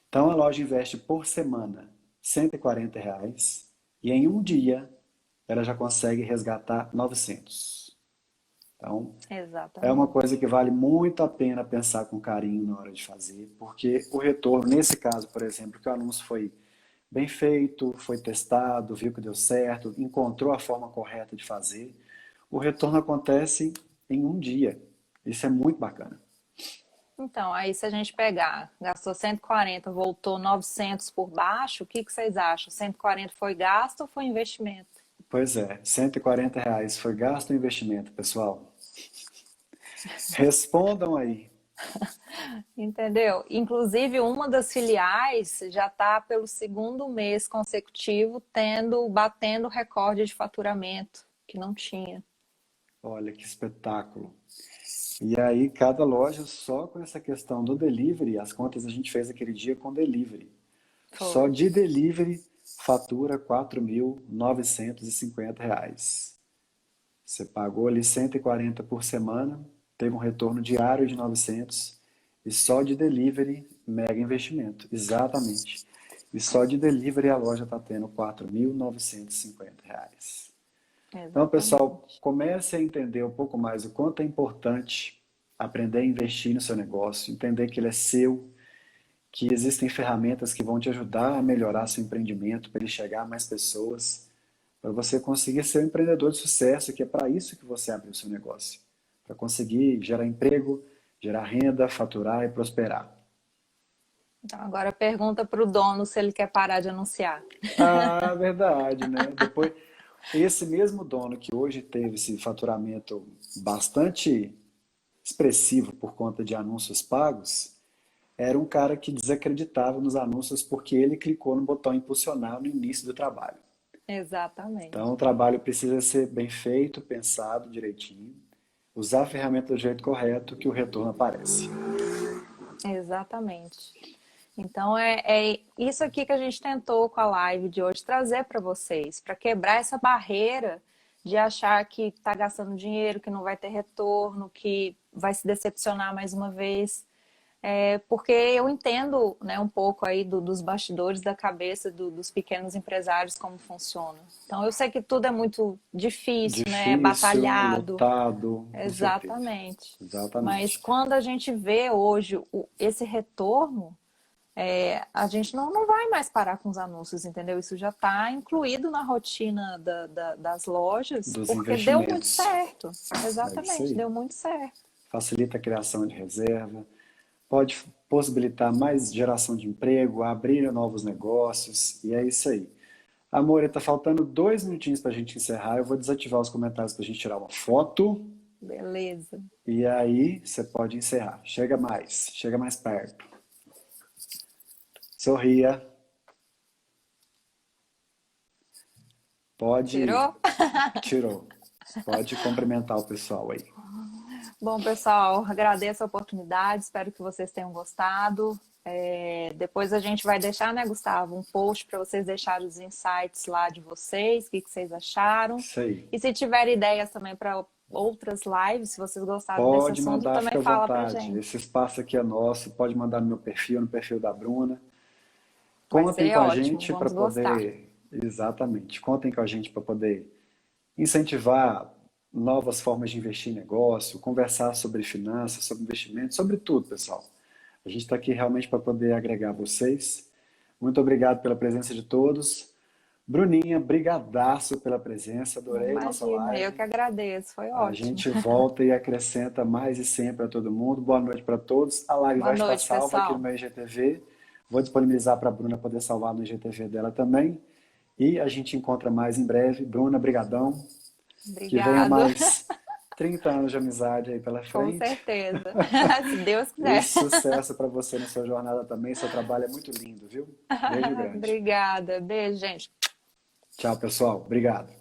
Então a loja investe por semana R$ 140 e em um dia ela já consegue resgatar 900. Então é uma Exatamente. coisa que vale muito a pena pensar com carinho na hora de fazer, porque o retorno, nesse caso, por exemplo, que o anúncio foi bem feito, foi testado, viu que deu certo, encontrou a forma correta de fazer, o retorno acontece em um dia. Isso é muito bacana. Então, aí se a gente pegar, gastou 140, voltou 900 por baixo, o que que vocês acham? 140 foi gasto ou foi investimento? Pois é, R$ 140 foi gasto ou investimento, pessoal? Respondam aí. Entendeu? Inclusive, uma das filiais já está pelo segundo mês consecutivo batendo o recorde de faturamento, que não tinha. Olha que espetáculo. E aí, cada loja só com essa questão do delivery, as contas a gente fez aquele dia com delivery. Só Foi. de delivery fatura R$ 4.950. Você pagou ali 140 por semana, teve um retorno diário de 900 e só de delivery, mega investimento. Exatamente. E só de delivery a loja está tendo R$ 4.950. Então, pessoal, Exatamente. comece a entender um pouco mais o quanto é importante aprender a investir no seu negócio, entender que ele é seu, que existem ferramentas que vão te ajudar a melhorar seu empreendimento, para ele chegar a mais pessoas, para você conseguir ser um empreendedor de sucesso, que é para isso que você abriu o seu negócio, para conseguir gerar emprego, gerar renda, faturar e prosperar. Então, agora pergunta para o dono se ele quer parar de anunciar. Ah, verdade, né? Depois, esse mesmo dono que hoje teve esse faturamento bastante expressivo por conta de anúncios pagos, era um cara que desacreditava nos anúncios porque ele clicou no botão impulsionar no início do trabalho. Então, Exatamente. o trabalho precisa ser bem feito, pensado direitinho, usar a ferramenta do jeito correto que o retorno aparece. Exatamente. Então é isso aqui que a gente tentou com a live de hoje trazer para vocês, para quebrar essa barreira de achar que está gastando dinheiro, que não vai ter retorno, que vai se decepcionar mais uma vez. Porque eu entendo, né, um pouco aí dos bastidores da cabeça dos pequenos empresários como funciona. Então eu sei que tudo é muito difícil, né, é Difícil, batalhado. lotado, com certeza. Exatamente. Mas Exatamente. quando a gente vê hoje esse retorno, a gente não vai mais parar com os anúncios, entendeu? Isso já está incluído na rotina das lojas, Dos porque deu muito investimentos. certo. É isso Exatamente, aí. deu muito certo. Facilita a criação de reserva, pode possibilitar mais geração de emprego, abrir novos negócios, e é isso aí. Amor, está faltando 2 minutinhos para a gente encerrar. Eu vou desativar os comentários para a gente tirar uma foto. Beleza. E aí você pode encerrar. Chega mais perto. Sorria. Pode. Tirou? Tirou. Pode cumprimentar o pessoal aí. Bom, pessoal, agradeço a oportunidade, espero que vocês tenham gostado. Depois a gente vai deixar, né, Gustavo, um post para vocês deixarem os insights lá de vocês, o que vocês acharam. Isso aí. E se tiver ideias também para outras lives, se vocês gostaram desse Pode assunto, mandar, também fica à fala pra vontade. gente. Esse espaço aqui é nosso. Pode mandar no meu perfil, no perfil da Bruna. Vai Contem ser com a ótimo, gente para vamos gostar. poder. Exatamente. Contem com a gente para poder incentivar novas formas de investir em negócio, conversar sobre finanças, sobre investimento, sobre tudo, pessoal. A gente está aqui realmente para poder agregar vocês. Muito obrigado pela presença de todos. Bruninha, brigadaço pela presença, adorei a nossa Imagina, eu live. que agradeço, foi A ótimo. gente volta e acrescenta mais e sempre a todo mundo. Boa noite para todos. A live Boa vai estar noite, salva aqui no pessoal. meu IGTV. Vou disponibilizar para a Bruna poder salvar no IGTV dela também. E a gente encontra mais em breve. Bruna, brigadão. Que venha Obrigado. mais, 30 anos de amizade aí pela Com frente. certeza. Se Deus E quiser. sucesso para você na sua jornada também. Seu trabalho é muito lindo, viu? Beijo grande. Obrigada. Beijo, gente. Tchau, pessoal. Obrigado.